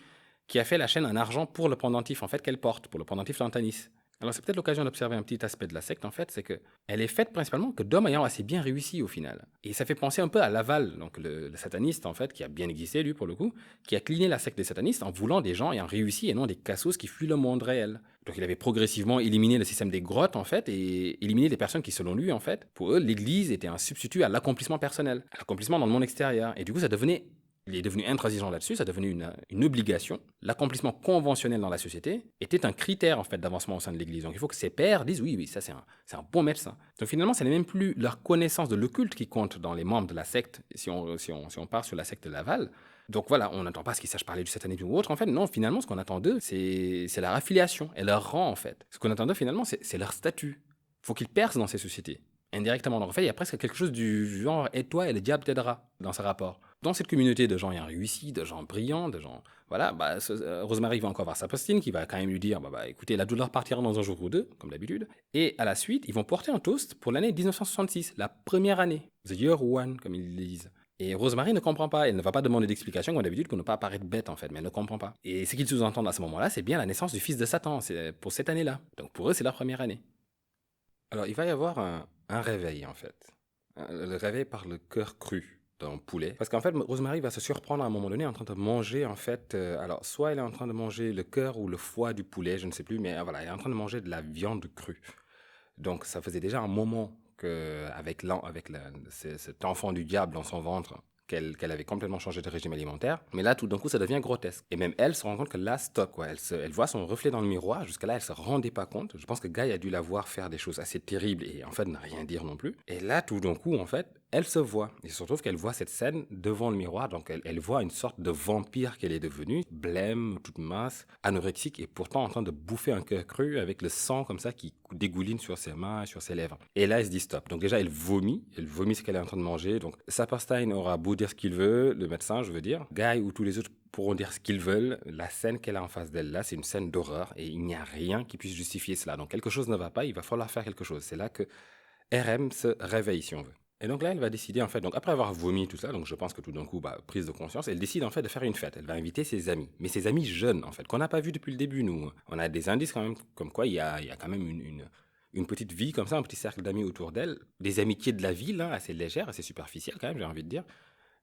qui a fait la chaîne en argent pour le pendentif, en fait, qu'elle porte, pour le pendentif Lantanis. Alors, c'est peut-être l'occasion d'observer un petit aspect de la secte, en fait, c'est qu'elle est faite principalement que d'hommes ayant assez bien réussi, au final. Et ça fait penser un peu à Laval, donc le sataniste, en fait, qui a bien existé, lui, pour le coup, qui a cliné la secte des satanistes en voulant des gens ayant réussi et non des cassos qui fuient le monde réel. Donc, il avait progressivement éliminé le système des grottes, en fait, et éliminé les personnes qui, selon lui, en fait, pour eux, l'Église était un substitut à l'accomplissement personnel, à l'accomplissement dans le monde extérieur. Et du coup, il est devenu intransigeant là-dessus, ça est devenu une obligation. L'accomplissement conventionnel dans la société était un critère en fait d'avancement au sein de l'Église. Donc il faut que ses pairs disent oui, ça c'est un bon médecin. Donc finalement, ce n'est même plus leur connaissance de l'occulte qui compte dans les membres de la secte, si on part sur la secte de Laval. Donc voilà, on n'attend pas ce qu'ils sachent parler du satanisme ou autre. En fait, non, finalement, ce qu'on attend d'eux, c'est leur affiliation et leur rang en fait. Ce qu'on attend d'eux finalement, c'est leur statut. Il faut qu'ils percent dans ces sociétés. Indirectement. Donc en fait, il y a presque quelque chose du genre « aide-toi et le diable t'aidera » dans ce rapport. Dans cette communauté de gens ayant réussi, de gens brillants, de gens... Voilà, Rosemary va encore voir sa postine qui va quand même lui dire écoutez, la douleur partira dans un jour ou deux, comme d'habitude. Et à la suite, ils vont porter un toast pour l'année 1966, la première année. The year one, comme ils le disent. Et Rosemary ne comprend pas. Elle ne va pas demander d'explication, comme d'habitude, pour ne pas apparaître bête, en fait, mais elle ne comprend pas. Et ce qu'ils sous-entendent à ce moment-là, c'est bien la naissance du fils de Satan, c'est pour cette année-là. Donc pour eux, c'est la première année. Alors, il va y avoir un réveil, en fait. Le réveil par le cœur cru. d'un poulet. Parce qu'en fait, Rosemary va se surprendre à un moment donné en train de manger, en fait, alors, soit elle est en train de manger le cœur ou le foie du poulet, je ne sais plus, mais voilà, elle est en train de manger de la viande crue. Donc, ça faisait déjà un moment qu'avec cet enfant du diable dans son ventre, qu'elle avait complètement changé de régime alimentaire. Mais là, tout d'un coup, ça devient grotesque. Et même elle se rend compte que là, stop, quoi. Elle voit son reflet dans le miroir. Jusqu'à là, elle se rendait pas compte. Je pense que Guy a dû la voir faire des choses assez terribles et en fait, ne rien dire non plus. Et là, tout d'un coup, en fait, elle se voit. Il se trouve qu'elle voit cette scène devant le miroir. Donc, elle voit une sorte de vampire qu'elle est devenue, blême, toute mince, anorexique et pourtant en train de bouffer un cœur cru avec le sang comme ça qui dégouline sur ses mains et sur ses lèvres. Et là, elle se dit stop. Donc, déjà, elle vomit ce qu'elle est en train de manger. Donc, Saperstein aura beau dire ce qu'il veut, le médecin, je veux dire. Guy ou tous les autres pourront dire ce qu'ils veulent. La scène qu'elle a en face d'elle là, c'est une scène d'horreur et il n'y a rien qui puisse justifier cela. Donc, quelque chose ne va pas, il va falloir faire quelque chose. C'est là que RM se réveille, si on veut. Et donc là, elle va décider, en fait, donc après avoir vomi tout ça, donc je pense que tout d'un coup, prise de conscience, elle décide en fait de faire une fête. Elle va inviter ses amis, mais ses amis jeunes, en fait, qu'on n'a pas vu depuis le début, nous. On a des indices quand même, comme quoi il y a quand même une petite vie comme ça, un petit cercle d'amis autour d'elle, des amitiés de la ville, hein, assez légères, assez superficielles quand même, j'ai envie de dire.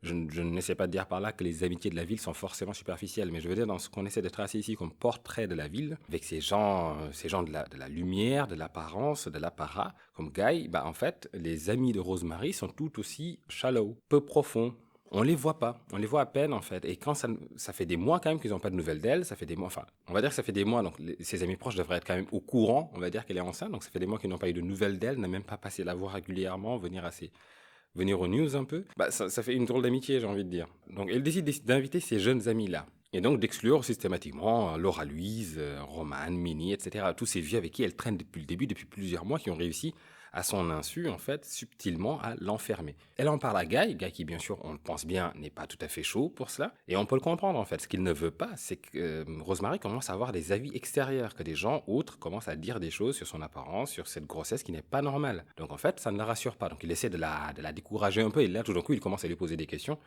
Je n'essaie pas de dire par là que les amitiés de la ville sont forcément superficielles, mais je veux dire dans ce qu'on essaie de tracer ici comme portrait de la ville, avec ces gens de la lumière, de l'apparence, de l'apparat, comme Guy, en fait, les amis de Rosemary sont tout aussi shallow, peu profonds. On les voit pas, on les voit à peine en fait. Et quand ça fait des mois quand même qu'ils n'ont pas de nouvelles d'elle, ça fait des mois, enfin, on va dire que ça fait des mois, donc ses amis proches devraient être quand même au courant, on va dire qu'elle est enceinte, donc ça fait des mois qu'ils n'ont pas eu de nouvelles d'elle, n'a même pas passé la voir régulièrement, venir aux news un peu, ça fait une drôle d'amitié, j'ai envie de dire. Donc elle décide d'inviter ces jeunes amis-là. Et donc d'exclure systématiquement Laura Louise, Roman, Minnie, etc. Tous ces vieux avec qui elle traîne depuis le début, depuis plusieurs mois, qui ont réussi à son insu, en fait, subtilement à l'enfermer. Elle en parle à Guy qui bien sûr, on le pense bien, n'est pas tout à fait chaud pour cela. Et on peut le comprendre en fait. Ce qu'il ne veut pas, c'est que Rosemary commence à avoir des avis extérieurs, que des gens autres commencent à dire des choses sur son apparence, sur cette grossesse qui n'est pas normale. Donc en fait, ça ne la rassure pas. Donc il essaie de la décourager un peu. Et là, tout d'un coup, il commence à lui poser des questions.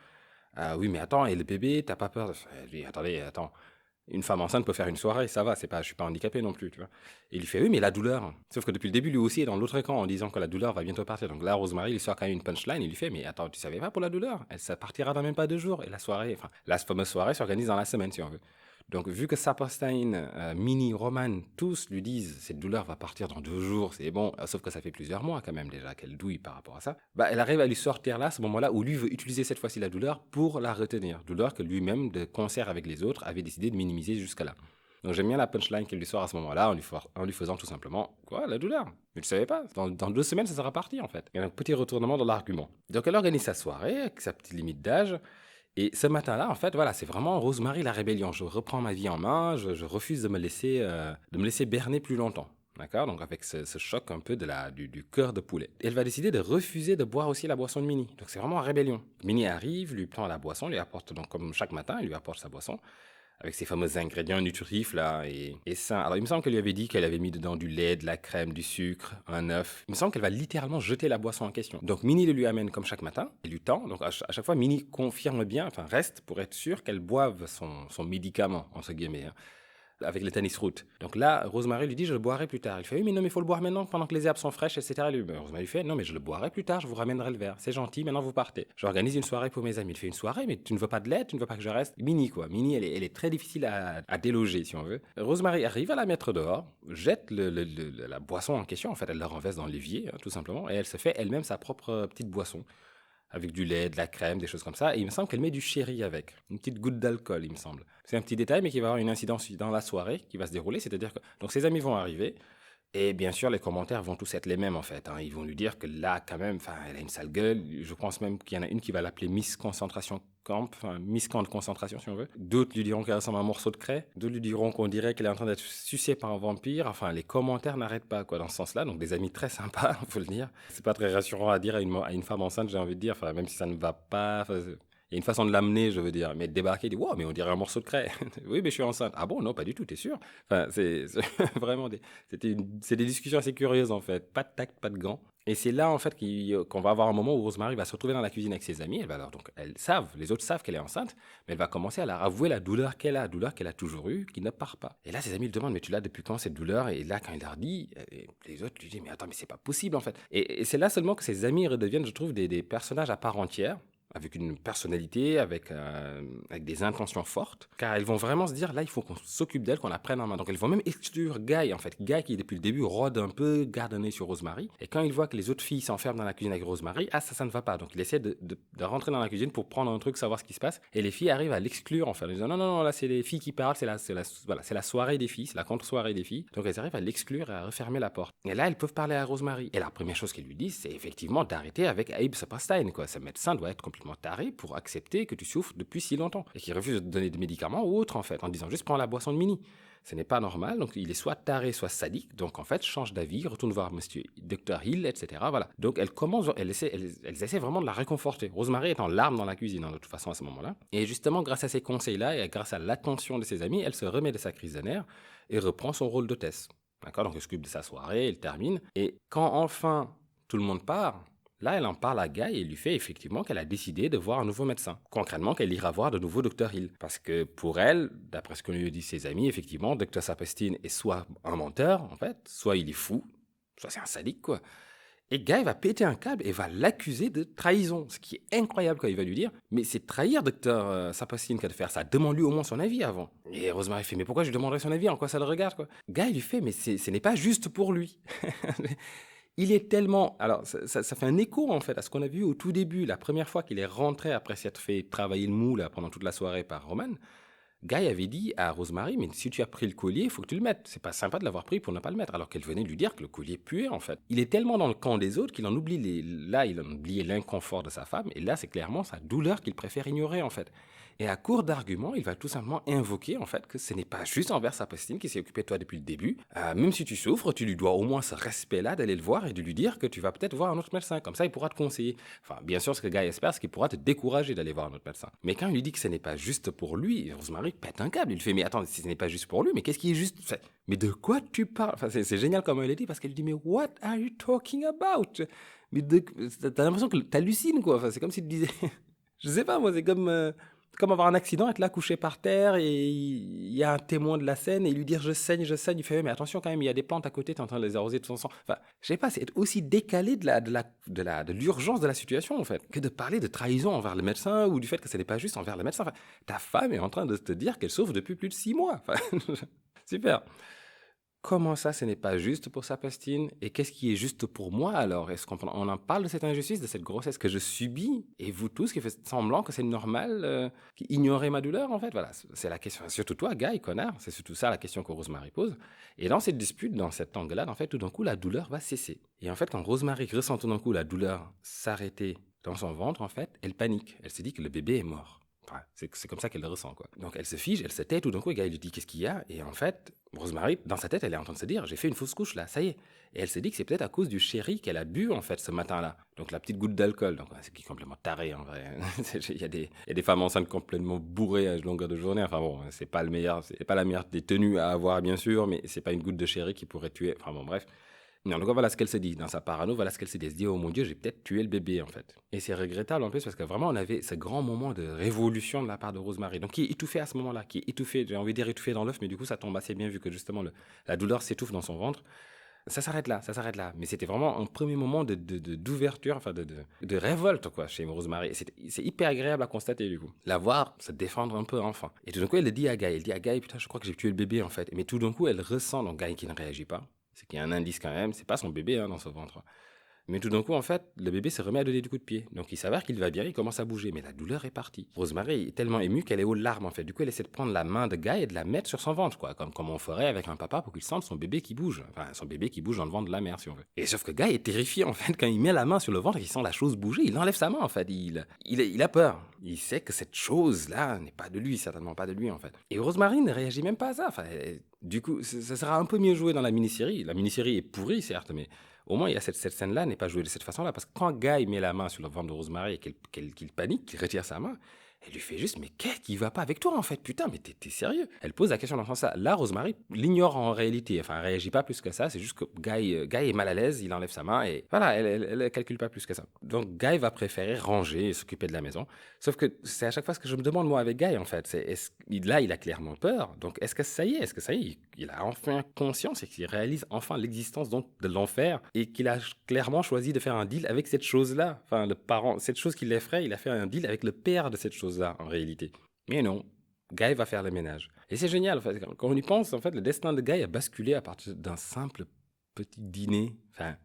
Ah oui, mais attends, et le bébé, t'as pas peur? Elle dit, attendez, attends. Une femme enceinte peut faire une soirée, ça va, je suis pas handicapé non plus, tu vois. Et il lui fait, oui, mais la douleur. Sauf que depuis le début, lui aussi est dans l'autre camp en disant que la douleur va bientôt partir. Donc là, Rosemary, il sort quand même une punchline, il lui fait, mais attends, tu savais pas pour la douleur? Ça partira dans même pas 2 jours. Et la soirée, enfin, la fameuse soirée s'organise dans la semaine, si on veut. Donc, vu que Saperstein, Minnie, Roman, tous lui disent cette douleur va partir dans 2 jours, c'est bon, sauf que ça fait plusieurs mois quand même déjà qu'elle douille par rapport à ça, elle arrive à lui sortir là, à ce moment-là, où lui veut utiliser cette fois-ci la douleur pour la retenir. Douleur que lui-même, de concert avec les autres, avait décidé de minimiser jusqu'à là. Donc j'aime bien la punchline qu'elle lui sort à ce moment-là, en lui faisant tout simplement, quoi, la douleur? Mais tu savais pas, dans 2 semaines, ça sera parti en fait. Il y a un petit retournement dans l'argument. Donc elle organise sa soirée, avec sa petite limite d'âge, et ce matin-là, en fait, voilà, c'est vraiment Rosemary la rébellion. Je reprends ma vie en main, je refuse de me laisser berner plus longtemps. D'accord? Donc, avec ce choc un peu du cœur de poulet. Et elle va décider de refuser de boire aussi la boisson de Minnie. Donc, c'est vraiment en rébellion. Minnie arrive, lui prend la boisson, lui apporte, donc, comme chaque matin, elle lui apporte sa boisson, avec ses fameux ingrédients nutritifs là et sains. Alors il me semble qu'elle lui avait dit qu'elle avait mis dedans du lait, de la crème, du sucre, un œuf. Il me semble qu'elle va littéralement jeter la boisson en question. Donc Minnie le lui amène comme chaque matin, elle lui tend. Donc à chaque fois, Minnie confirme bien, enfin reste pour être sûre qu'elle boive son médicament, entre guillemets, hein, avec le tennis route. Donc là, Rosemary lui dit, je le boirai plus tard. Il fait, oui, mais non, mais il faut le boire maintenant, pendant que les herbes sont fraîches, etc. Rosemary lui fait, non, mais je le boirai plus tard, je vous ramènerai le verre. C'est gentil, maintenant vous partez. J'organise une soirée pour mes amis. Il fait, une soirée, mais tu ne veux pas de lait, tu ne veux pas que je reste? Minnie, quoi. Minnie, elle est très difficile à déloger, si on veut. Rosemary arrive à la mettre dehors, jette la boisson en question. En fait, elle la renverse dans l'évier, hein, tout simplement, et elle se fait elle-même sa propre petite boisson, avec du lait, de la crème, des choses comme ça. Et il me semble qu'elle met du sherry avec, une petite goutte d'alcool, il me semble. C'est un petit détail, mais qui va avoir une incidence dans la soirée qui va se dérouler. C'est-à-dire que donc ses amis vont arriver. Et bien sûr, les commentaires vont tous être les mêmes, en fait, hein. Ils vont lui dire que là, quand même, elle a une sale gueule. Je pense même qu'il y en a une qui va l'appeler Miss Concentration Camp, enfin, Miss Camp de concentration, si on veut. D'autres lui diront qu'elle ressemble à un morceau de craie. D'autres lui diront qu'on dirait qu'elle est en train d'être sucée par un vampire. Enfin, les commentaires n'arrêtent pas, quoi, dans ce sens-là. Donc, des amis très sympas, faut le dire. C'est pas très rassurant à dire à une femme enceinte, j'ai envie de dire. Enfin, même si ça ne va pas. Enfin, il y a une façon de l'amener, je veux dire. Mais de débarquer, il dit, wow, mais on dirait un morceau de craie. Oui, mais je suis enceinte. Ah bon, non, pas du tout, t'es sûr? Enfin, c'est vraiment c'est des discussions assez curieuses, en fait. Pas de tact, pas de gants. Et c'est là, en fait, qu'on va avoir un moment où Rosemary va se retrouver dans la cuisine avec ses amis. Les autres savent qu'elle est enceinte, mais elle va commencer à leur avouer la douleur qu'elle a toujours eue, qui ne part pas. Et là, ses amis lui demandent, mais tu l'as depuis quand cette douleur? Et là, quand il leur dit, les autres lui disent, mais attends, mais c'est pas possible, en fait. Et c'est là seulement que ses amis redeviennent, je trouve, des personnages à part entière. avec une personnalité, avec des intentions fortes, car elles vont vraiment se dire, là, il faut qu'on s'occupe d'elle, qu'on la prenne en main. Donc elles vont même exclure Guy, en fait. Guy qui, depuis le début, rôde un peu, garde un œil sur Rosemary. Et quand il voit que les autres filles s'enferment dans la cuisine avec Rosemary, ça ne va pas. Donc il essaie de rentrer dans la cuisine pour prendre un truc, savoir ce qui se passe. Et les filles arrivent à l'exclure, en fait. En disant, non, non, non, là, c'est les filles qui parlent, voilà, c'est la soirée des filles, c'est la contre-soirée des filles. Donc elles arrivent à l'exclure et à refermer la porte. Et là, elles peuvent parler à Rosemary. Et la première chose qu'elles lui disent, c'est effectivement d'arrêter avec Abe Saperstein, quoi. Ce médecin doit être complètement taré pour accepter que tu souffres depuis si longtemps et qu'il refuse de te donner des médicaments ou autre, en fait, en disant juste prends la boisson de Minnie. Ce n'est pas normal, donc il est soit taré, soit sadique, donc en fait, change d'avis, retourne voir monsieur Dr Hill, etc. Voilà. Donc elles essaient vraiment de la réconforter. Rosemary est en larmes dans la cuisine, de toute façon, à ce moment-là. Et justement, grâce à ces conseils-là et grâce à l'attention de ses amis, elle se remet de sa crise de nerfs et reprend son rôle d'hôtesse. D'accord, donc elle s'occupe de sa soirée, elle termine. Et quand enfin tout le monde part, là, elle en parle à Guy et lui fait effectivement qu'elle a décidé de voir un nouveau médecin. Concrètement, qu'elle ira voir de nouveau Dr Hill. Parce que pour elle, d'après ce que lui dit ses amis, effectivement, Dr Saperstein est soit un menteur, en fait, soit il est fou, soit c'est un sadique, quoi. Et Guy va péter un câble et va l'accuser de trahison. Ce qui est incroyable quand il va lui dire « Mais c'est trahir Dr Saperstein qu'à de faire ça. Demande-lui au moins son avis avant. » Et Rosemary fait « Mais pourquoi je lui demanderais son avis? En quoi ça le regarde, quoi ?» Guy lui fait « Mais ce n'est pas juste pour lui. » Il est tellement... Alors, ça fait un écho, en fait, à ce qu'on a vu au tout début, la première fois qu'il est rentré après s'être fait travailler le mou là, pendant toute la soirée par Roman. Guy avait dit à Rosemary, mais si tu as pris le collier, il faut que tu le mettes. C'est pas sympa de l'avoir pris pour ne pas le mettre, alors qu'elle venait de lui dire que le collier puait, en fait. Il est tellement dans le camp des autres qu'il en oublie là, il en oubliait l'inconfort de sa femme, et là, c'est clairement sa douleur qu'il préfère ignorer, en fait. Et à court d'arguments, il va tout simplement invoquer, en fait, que ce n'est pas juste envers Saperstein qui s'est occupé de toi depuis le début. Même si tu souffres, tu lui dois au moins ce respect-là d'aller le voir et de lui dire que tu vas peut-être voir un autre médecin. Comme ça, il pourra te conseiller. Enfin, bien sûr, ce que Guy espère, c'est qu'il pourra te décourager d'aller voir un autre médecin. Mais quand il lui dit que ce n'est pas juste pour lui, Rosemary pète un câble. Il fait, mais attends, si ce n'est pas juste pour lui, mais qu'est-ce qui est juste? Mais de quoi tu parles? Enfin, c'est génial comme elle le dit, parce qu'elle lui dit, mais what are you talking about? Mais t'as l'impression que t'hallucines, quoi. Enfin, c'est comme s'il te disait... Je sais pas, moi, c'est comme avoir un accident, être là couché par terre et il y a un témoin de la scène et lui dire je saigne, il fait mais attention quand même, il y a des plantes à côté, t'es en train de les arroser de ton sang. Enfin, je sais pas, c'est être aussi décalé de l'urgence de la situation en fait, que de parler de trahison envers le médecin ou du fait que ce n'est pas juste envers le médecin. Enfin, ta femme est en train de te dire qu'elle souffre depuis plus de 6 mois. Enfin, super. Comment ça, ce n'est pas juste pour Saperstein? Et qu'est-ce qui est juste pour moi alors? Est-ce qu'on en parle de cette injustice, de cette grossesse que je subis? Et vous tous qui faites semblant que c'est normal, qui ignorez ma douleur en fait? Voilà, c'est la question. Surtout toi, Guy, connard. C'est surtout ça la question que Rosemary pose. Et dans cette dispute, dans cet angle-là, en fait, tout d'un coup, la douleur va cesser. Et en fait, quand Rosemary ressent tout d'un coup la douleur s'arrêter dans son ventre, en fait, elle panique. Elle se dit que le bébé est mort. Enfin, c'est comme ça qu'elle le ressent, quoi. Donc elle se fige, elle se tait, tout d'un coup, le gars, il lui dit qu'est-ce qu'il y a? Et en fait, Rosemary, dans sa tête, elle est en train de se dire, j'ai fait une fausse couche là, ça y est. Et elle se dit que c'est peut-être à cause du sherry qu'elle a bu, en fait, ce matin-là. Donc la petite goutte d'alcool. Donc c'est qui est complètement taré, en vrai. Il y a des femmes enceintes complètement bourrées à longueur de journée. Enfin bon, c'est pas la meilleure des tenues à avoir, bien sûr, mais c'est pas une goutte de sherry qui pourrait tuer. Enfin bon, bref. Non, donc voilà ce qu'elle se dit. Dans sa parano, voilà ce qu'elle se dit. Elle se dit, oh mon Dieu, j'ai peut-être tué le bébé, en fait. Et c'est regrettable en plus parce que vraiment, on avait ce grand moment de révolution de la part de Rosemary. Donc, qui est étouffée à ce moment-là, qui est étouffée, j'ai envie de dire étouffée dans l'œuf, mais du coup, ça tombe assez bien vu que justement, la douleur s'étouffe dans son ventre. Ça s'arrête là. Mais c'était vraiment un premier moment d'ouverture, enfin de révolte, quoi, chez Rosemary. Et c'est hyper agréable à constater, du coup. La voir se défendre un peu, enfin. Et tout d'un coup, elle le dit à Guy. Elle dit à Guy, putain, je crois que j'ai tué le bébé, en fait. Mais tout d'un coup, elle ressent, donc Guy qui ne réagit pas. C'est qu'il y a un indice quand même, c'est pas son bébé dans son ventre. Mais tout d'un coup, en fait, le bébé se remet à donner du coup de pied. Donc il s'avère qu'il va bien, il commence à bouger, mais la douleur est partie. Rosemary est tellement émue qu'elle est aux larmes en fait. Du coup, elle essaie de prendre la main de Guy et de la mettre sur son ventre, quoi, comme on ferait avec un papa pour qu'il sente son bébé qui bouge. Enfin, son bébé qui bouge dans le ventre de la mère, si on veut. Et sauf que Guy est terrifié en fait. Quand il met la main sur le ventre et qu'il sent la chose bouger, il enlève sa main en fait. Il a peur. Il sait que cette chose-là n'est pas de lui, certainement pas de lui en fait. Et Rosemary ne réagit même pas à ça. Enfin, du coup, ça sera un peu mieux joué dans la mini-série. La mini-série est pourrie, certes, mais au moins, il y a cette scène-là n'est pas jouée de cette façon-là. Parce que quand Guy met la main sur le ventre de Rosemary et qu'il panique, qu'il retire sa main, Elle lui fait juste, mais qu'est-ce qui va pas avec toi en fait? Putain, mais t'es sérieux? Elle pose la question dans ce sens-là. Là, Rosemary l'ignore en réalité. Enfin, elle réagit pas plus que ça. C'est juste que Guy est mal à l'aise, il enlève sa main et voilà, elle calcule pas plus que ça. Donc, Guy va préférer ranger et s'occuper de la maison. Sauf que c'est à chaque fois ce que je me demande, moi, avec Guy, en fait. Là, il a clairement peur. Donc, est-ce que ça y est, il a enfin conscience et qu'il réalise enfin l'existence donc de l'enfer et qu'il a clairement choisi de faire un deal avec cette chose-là. Enfin, le parent, cette chose qui l'effraie, il a fait un deal avec le père de cette chose-là, en réalité. Mais non, Guy va faire le ménage. Et c'est génial, en fait. Quand on y pense, en fait, le destin de Guy a basculé à partir d'un simple petit dîner. Enfin,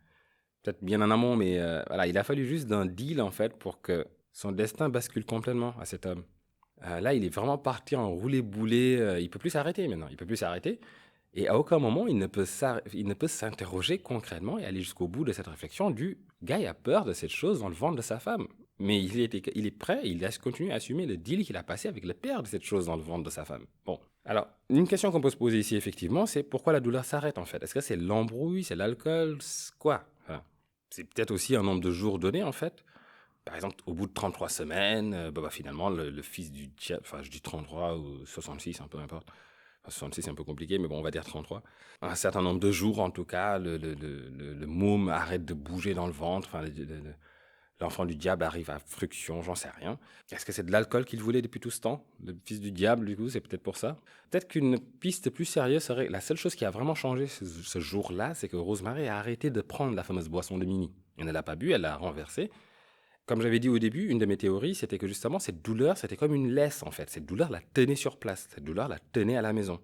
peut-être bien en amont, mais voilà, il a fallu juste d'un deal, en fait, pour que son destin bascule complètement à cet homme. Là, il est vraiment parti en roulé-boulé. Il peut plus s'arrêter maintenant. Il peut plus s'arrêter. Et à aucun moment, il ne peut s'interroger concrètement et aller jusqu'au bout de cette réflexion du gars a peur de cette chose dans le ventre de sa femme. Mais il est prêt, il a continué à assumer le deal qu'il a passé avec le père de cette chose dans le ventre de sa femme. Bon, alors, une question qu'on peut se poser ici, effectivement, c'est pourquoi la douleur s'arrête en fait? Est-ce que c'est l'embrouille, c'est l'alcool, c'est quoi? Enfin, c'est peut-être aussi un nombre de jours donné en fait. Par exemple, au bout de 33 semaines, finalement, le fils du diable, enfin je dis 33 ou 66, peu importe. Enfin, 66 c'est un peu compliqué, mais bon, on va dire 33. Un certain nombre de jours, en tout cas, le môme arrête de bouger dans le ventre, enfin l'enfant du diable arrive à fruction, j'en sais rien. Est-ce que c'est de l'alcool qu'il voulait depuis tout ce temps? Le fils du diable, du coup, c'est peut-être pour ça. Peut-être qu'une piste plus sérieuse serait... La seule chose qui a vraiment changé ce jour-là, c'est que Rosemary a arrêté de prendre la fameuse boisson de Minnie. Elle ne l'a pas bu, elle l'a renversée. Comme j'avais dit au début, une de mes théories, c'était que justement, cette douleur, c'était comme une laisse, en fait. Cette douleur la tenait sur place. Cette douleur la tenait à la maison.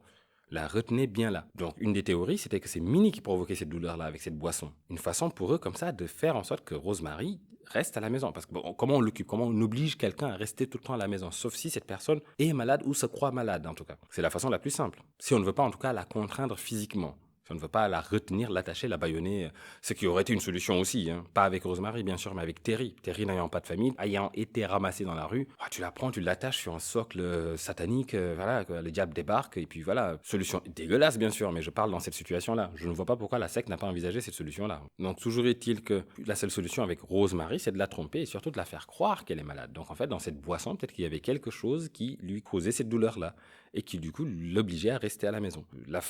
La retenait bien là. Donc, une des théories, c'était que c'est Minnie qui provoquait cette douleur-là avec cette boisson. Une façon pour eux, comme ça, de faire en sorte que Rosemary reste à la maison. Parce que bon, comment on l'occupe? Comment on oblige quelqu'un à rester tout le temps à la maison? Sauf si cette personne est malade ou se croit malade, en tout cas. C'est la façon la plus simple. Si on ne veut pas, en tout cas, la contraindre physiquement. Si on ne veut pas la retenir, l'attacher, la bâillonner, ce qui aurait été une solution aussi, hein. Pas avec Rosemary, bien sûr, mais avec Terry. Terry n'ayant pas de famille, ayant été ramassé dans la rue, tu la prends, tu l'attaches sur un socle satanique, voilà, le diable débarque, et puis voilà, solution dégueulasse, bien sûr, mais je parle dans cette situation-là. Je ne vois pas pourquoi la secte n'a pas envisagé cette solution-là. Donc, toujours est-il que la seule solution avec Rosemary, c'est de la tromper et surtout de la faire croire qu'elle est malade. Donc, en fait, dans cette boisson, peut-être qu'il y avait quelque chose qui lui causait cette douleur-là et qui du coup l'obligeait à rester à la maison. La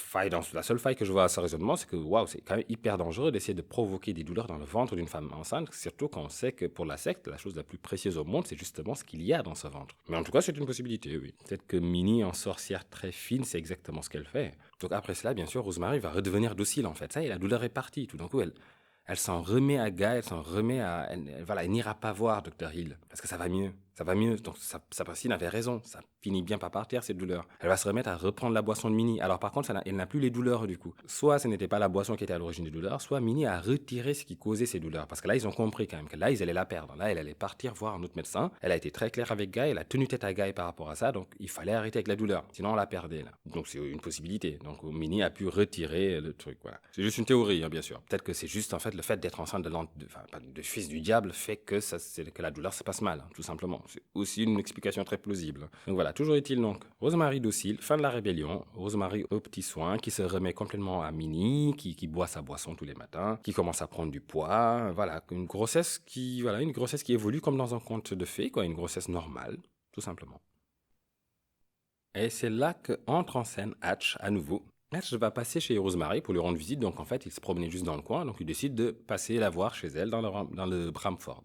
seule faille que je vois à ce raisonnement, c'est que waouh, c'est quand même hyper dangereux d'essayer de provoquer des douleurs dans le ventre d'une femme enceinte, surtout quand on sait que pour la secte, la chose la plus précieuse au monde, c'est justement ce qu'il y a dans ce ventre. Mais en tout cas, c'est une possibilité, oui. Peut-être que Minnie, en sorcière très fine, c'est exactement ce qu'elle fait. Donc après cela, bien sûr, Rosemary va redevenir docile en fait. Ça y est, la douleur est partie. Tout d'un coup, elle s'en remet à Guy, elle s'en remet à... voilà, elle n'ira pas voir Dr. Hill, parce que ça va mieux. Ça va mieux, donc sa patient avait raison, ça finit bien par partir cette douleur. Elle va se remettre à reprendre la boisson de Minnie. Alors par contre, elle n'a plus les douleurs du coup. Soit ce n'était pas la boisson qui était à l'origine des douleurs, soit Minnie a retiré ce qui causait ces douleurs. Parce que là, ils ont compris quand même que là, ils allaient la perdre. Là, elle allait partir voir un autre médecin. Elle a été très claire avec Guy, elle a tenu tête à Guy par rapport à ça, donc il fallait arrêter avec la douleur. Sinon, on la perdait là. Donc c'est une possibilité. Donc Minnie a pu retirer le truc, voilà. C'est juste une théorie, hein, bien sûr. Peut-être que c'est juste en fait le fait d'être enceinte de fils du diable fait que, que la douleur se passe mal, hein, tout simplement. C'est aussi une explication très plausible. Donc voilà, toujours est-il donc, Rosemary docile, fin de la rébellion, Rosemary aux petits soins, qui se remet complètement à Minnie, qui boit sa boisson tous les matins, qui commence à prendre du poids, voilà, une grossesse qui évolue comme dans un conte de fées, quoi, une grossesse normale, tout simplement. Et c'est là que entre en scène Hatch à nouveau. Hatch va passer chez Rosemary pour lui rendre visite, donc en fait il se promenait juste dans le coin, donc il décide de passer la voir chez elle dans le Bramford.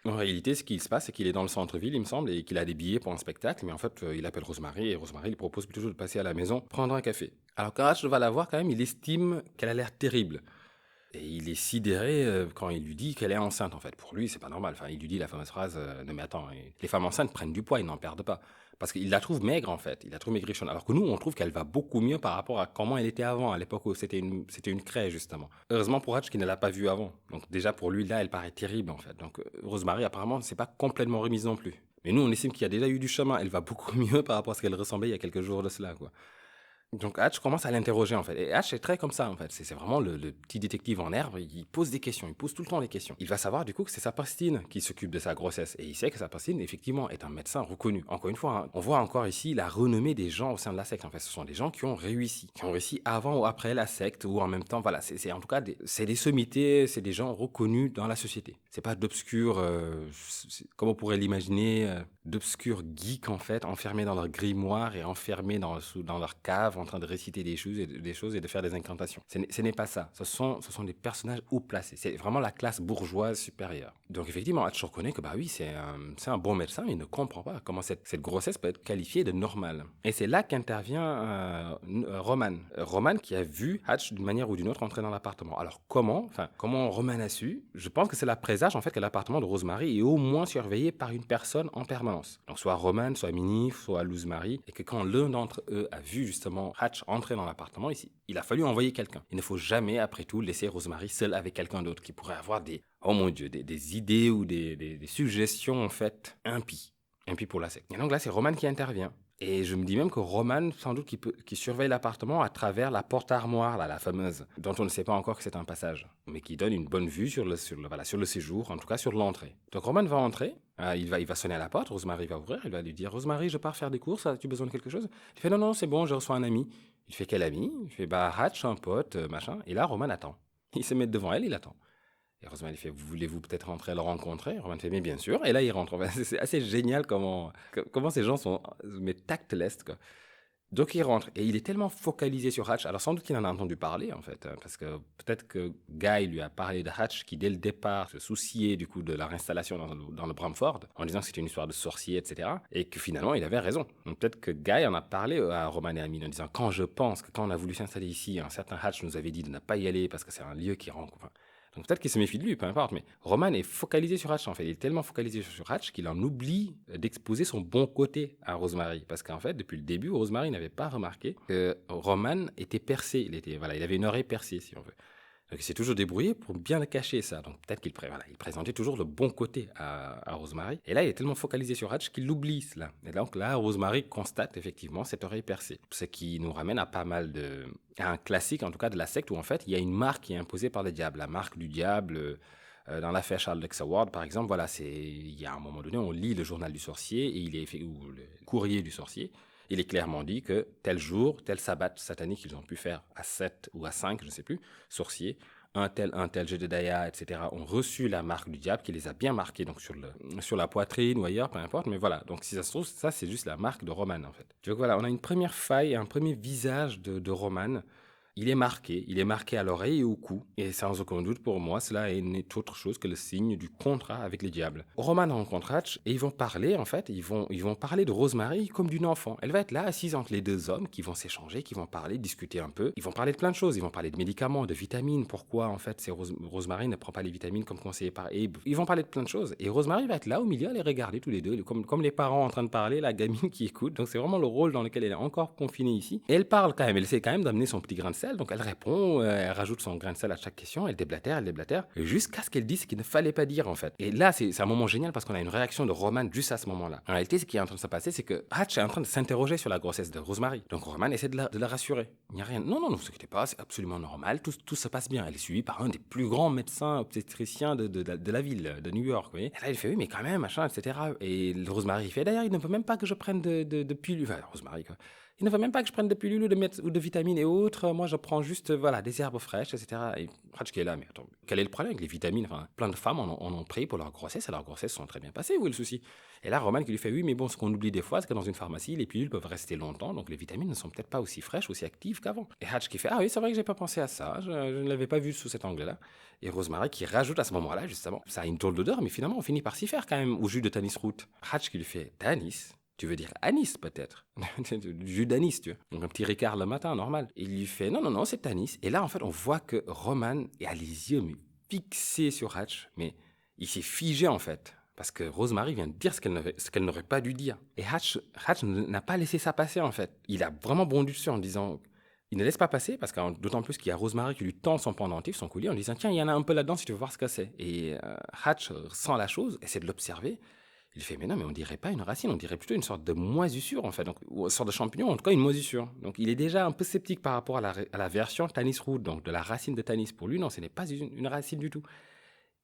En réalité, ce qui se passe, c'est qu'il est dans le centre-ville, il me semble, et qu'il a des billets pour un spectacle, mais en fait, il appelle Rosemary, et Rosemary lui propose plutôt de passer à la maison, prendre un café. Alors quand Hatch va la voir, quand même, il estime qu'elle a l'air terrible. Et il est sidéré quand il lui dit qu'elle est enceinte, en fait. Pour lui, c'est pas normal. Enfin, il lui dit la fameuse phrase « Non mais attends, les femmes enceintes prennent du poids, ils n'en perdent pas. » Parce qu'il la trouve maigre, en fait. Il la trouve maigrichonne. Alors que nous, on trouve qu'elle va beaucoup mieux par rapport à comment elle était avant, à l'époque où c'était une craie, justement. Heureusement pour Hatch qui ne l'a pas vue avant. Donc déjà, pour lui, là, elle paraît terrible, en fait. Donc Rosemary, apparemment, c'est pas complètement remise non plus. Mais nous, on estime qu'il y a déjà eu du chemin. Elle va beaucoup mieux par rapport à ce qu'elle ressemblait il y a quelques jours de cela, quoi. Donc Hatch commence à l'interroger en fait. Et Hatch est très comme ça en fait. C'est vraiment le petit détective en herbe. Il pose des questions, il pose tout le temps des questions. Il va savoir du coup que c'est sa pastine qui s'occupe de sa grossesse. Et il sait que sa pastine effectivement est un médecin reconnu. Encore une fois, hein, on voit encore ici la renommée des gens au sein de la secte. En fait, ce sont des gens qui ont réussi. Qui ont réussi avant ou après la secte ou en même temps. Voilà, c'est en tout cas c'est des sommités, c'est des gens reconnus dans la société. C'est pas d'obscurs, comme on pourrait l'imaginer, d'obscurs geeks, en fait, enfermés dans leur grimoire et enfermés dans leur cave, en train de réciter des choses et de faire des incantations. Ce n'est pas ça. Ce sont des personnages haut placés. C'est vraiment la classe bourgeoise supérieure. Donc, effectivement, Hatch reconnaît que, bah oui, c'est un bon médecin, mais il ne comprend pas comment cette grossesse peut être qualifiée de normale. Et c'est là qu'intervient Roman. Roman qui a vu Hatch d'une manière ou d'une autre entrer dans l'appartement. Alors, comment Roman a su? Je pense que c'est la présage, en fait, que l'appartement de Rosemary est au moins surveillé par une personne en permanence. Donc, soit Roman, soit Minnie, soit Rosemary, et que quand l'un d'entre eux a vu justement Hatch entrer dans l'appartement, ici, il a fallu envoyer quelqu'un. Il ne faut jamais, après tout, laisser Rosemary seule avec quelqu'un d'autre qui pourrait avoir oh mon Dieu, des idées ou des suggestions, en fait, impies pour la secte. Et donc là, c'est Roman qui intervient. Et je me dis même que Roman, sans doute, qui surveille l'appartement à travers la porte armoire, là, la fameuse, dont on ne sait pas encore que c'est un passage, mais qui donne une bonne vue sur le séjour, en tout cas sur l'entrée. Donc Roman va entrer, il va sonner à la porte, Rosemary va ouvrir, il va lui dire « Rosemary, je pars faire des courses, as-tu besoin de quelque chose ?» Il fait « Non, non, c'est bon, je reçois un ami. » Il fait « Quel ami ?» Il fait « Bah, Hatch, un pote, machin. » Et là, Roman attend. Il se met devant elle, il attend. Et Rosemary fait, voulez-vous peut-être rentrer le rencontrer? Roman fait, mais bien sûr. Et là, il rentre. C'est assez génial comment ces gens sont mais tactless, quoi. Donc, il rentre. Et il est tellement focalisé sur Hatch. Alors, sans doute qu'il en a entendu parler, en fait. Parce que peut-être que Guy lui a parlé de Hatch, qui, dès le départ, se souciait, du coup, de leur installation dans le Bramford, en disant que c'était une histoire de sorcier, etc. Et que finalement, il avait raison. Donc, peut-être que Guy en a parlé à Roman et Amine, en disant, quand on a voulu s'installer ici, un certain Hatch nous avait dit de ne pas y aller parce que c'est un lieu qui rend... Donc peut-être qu'il se méfie de lui, peu importe, mais Roman est focalisé sur Hatch, en fait. Il est tellement focalisé sur Hatch qu'il en oublie d'exposer son bon côté à Rosemary. Parce qu'en fait, depuis le début, Rosemary n'avait pas remarqué que Roman était percé. Il avait une oreille percée, si on veut. Donc il s'est toujours débrouillé pour bien le cacher, ça. Donc peut-être qu'il présentait toujours le bon côté à Rosemary. Et là, il est tellement focalisé sur Hatch qu'il oublie cela. Et donc là, Rosemary constate effectivement cette oreille percée. Ce qui nous ramène à à un classique, en tout cas, de la secte, où en fait, il y a une marque qui est imposée par le diable. La marque du diable, dans l'affaire Charles Dux Award, par exemple, voilà, il y a un moment donné, on lit le journal du sorcier, et il est fait, ou le courrier du sorcier. Il est clairement dit que tel jour, tel sabbat satanique qu'ils ont pu faire à 7 ou à 5, je ne sais plus, sorciers, un tel Jedediah, etc., ont reçu la marque du diable qui les a bien marqués, donc sur la poitrine ou ailleurs, peu importe, mais voilà. Donc si ça se trouve, ça c'est juste la marque de Roman, en fait. Donc voilà, on a une première faille, un premier visage de Roman. Il est marqué à l'oreille et au cou, et sans aucun doute pour moi, cela n'est autre chose que le signe du contrat avec les diables. Roman rencontre Hatch et ils vont parler, en fait, ils vont parler de Rosemary comme d'une enfant. Elle va être là, assise entre les deux hommes qui vont s'échanger, qui vont parler, discuter un peu. Ils vont parler de plein de choses, ils vont parler de médicaments, de vitamines, pourquoi en fait Rosemary ne prend pas les vitamines comme conseillé par Abe. Ils vont parler de plein de choses, et Rosemary va être là au milieu à les regarder tous les deux, comme les parents en train de parler, la gamine qui écoute. Donc c'est vraiment le rôle dans lequel elle est encore confinée ici. Et elle parle quand même, elle essaie quand même d'amener son petit grain de sel. Donc elle répond, elle rajoute son grain de sel à chaque question, elle déblatère, jusqu'à ce qu'elle dise ce qu'il ne fallait pas dire en fait. Et là, c'est un moment génial parce qu'on a une réaction de Roman juste à ce moment-là. En réalité, ce qui est en train de se passer, c'est que Hatch est en train de s'interroger sur la grossesse de Rosemary. Donc Roman essaie de la rassurer. Il n'y a rien. Non, ne vous inquiétez pas, c'est absolument normal, tout se passe bien. Elle est suivie par un des plus grands médecins obstétriciens de la ville, de New York. Vous voyez. Et là, il fait oui, mais quand même, machin, etc. Et Rosemary fait d'ailleurs, il ne veut même pas que je prenne de pilule. Enfin, Rosemary, quoi. Il ne veut même pas que je prenne de pilules ou de vitamines et autres. Moi, je prends juste des herbes fraîches, etc. Et Hatch qui est là, mais attends, quel est le problème avec les vitamines? Enfin, plein de femmes en ont pris pour leur grossesse et leurs grossesses sont très bien passées. Où est le souci? Et là, Roman qui lui fait oui, mais bon, ce qu'on oublie des fois, c'est que dans une pharmacie, les pilules peuvent rester longtemps, donc les vitamines ne sont peut-être pas aussi fraîches, aussi actives qu'avant. Et Hatch qui fait ah oui, c'est vrai que j'ai pas pensé à ça, je ne l'avais pas vu sous cet angle-là. Et Rosemary qui rajoute à ce moment-là, justement, ça a une drôle d'odeur, mais finalement, on finit par s'y faire quand même au jus de Tanis Root. Hatch qui lui fait Tanis? Tu veux dire anis, peut-être? Du jus d'anis, tu vois. Donc un petit Ricard le matin, normal. Et il lui fait non, c'est anis. Et là, en fait, on voit que Roman a les yeux fixés sur Hatch, mais il s'est figé, en fait. Parce que Rosemary vient de dire ce qu'elle n'aurait pas dû dire. Et Hatch n'a pas laissé ça passer, en fait. Il a vraiment bondi dessus en disant... Il ne laisse pas passer, parce que d'autant plus qu'il y a Rosemary qui lui tend son pendentif, son collier, en disant « Tiens, il y en a un peu là-dedans si tu veux voir ce que c'est. » Et Hatch sent la chose, essaie de l'observer. Il fait, mais non, mais on dirait pas une racine, on dirait plutôt une sorte de moisissure, en fait, donc, ou une sorte de champignon, en tout cas une moisissure. Donc il est déjà un peu sceptique par rapport à la version Tanis Root, donc de la racine de Tanis. Pour lui, non, ce n'est pas une racine du tout.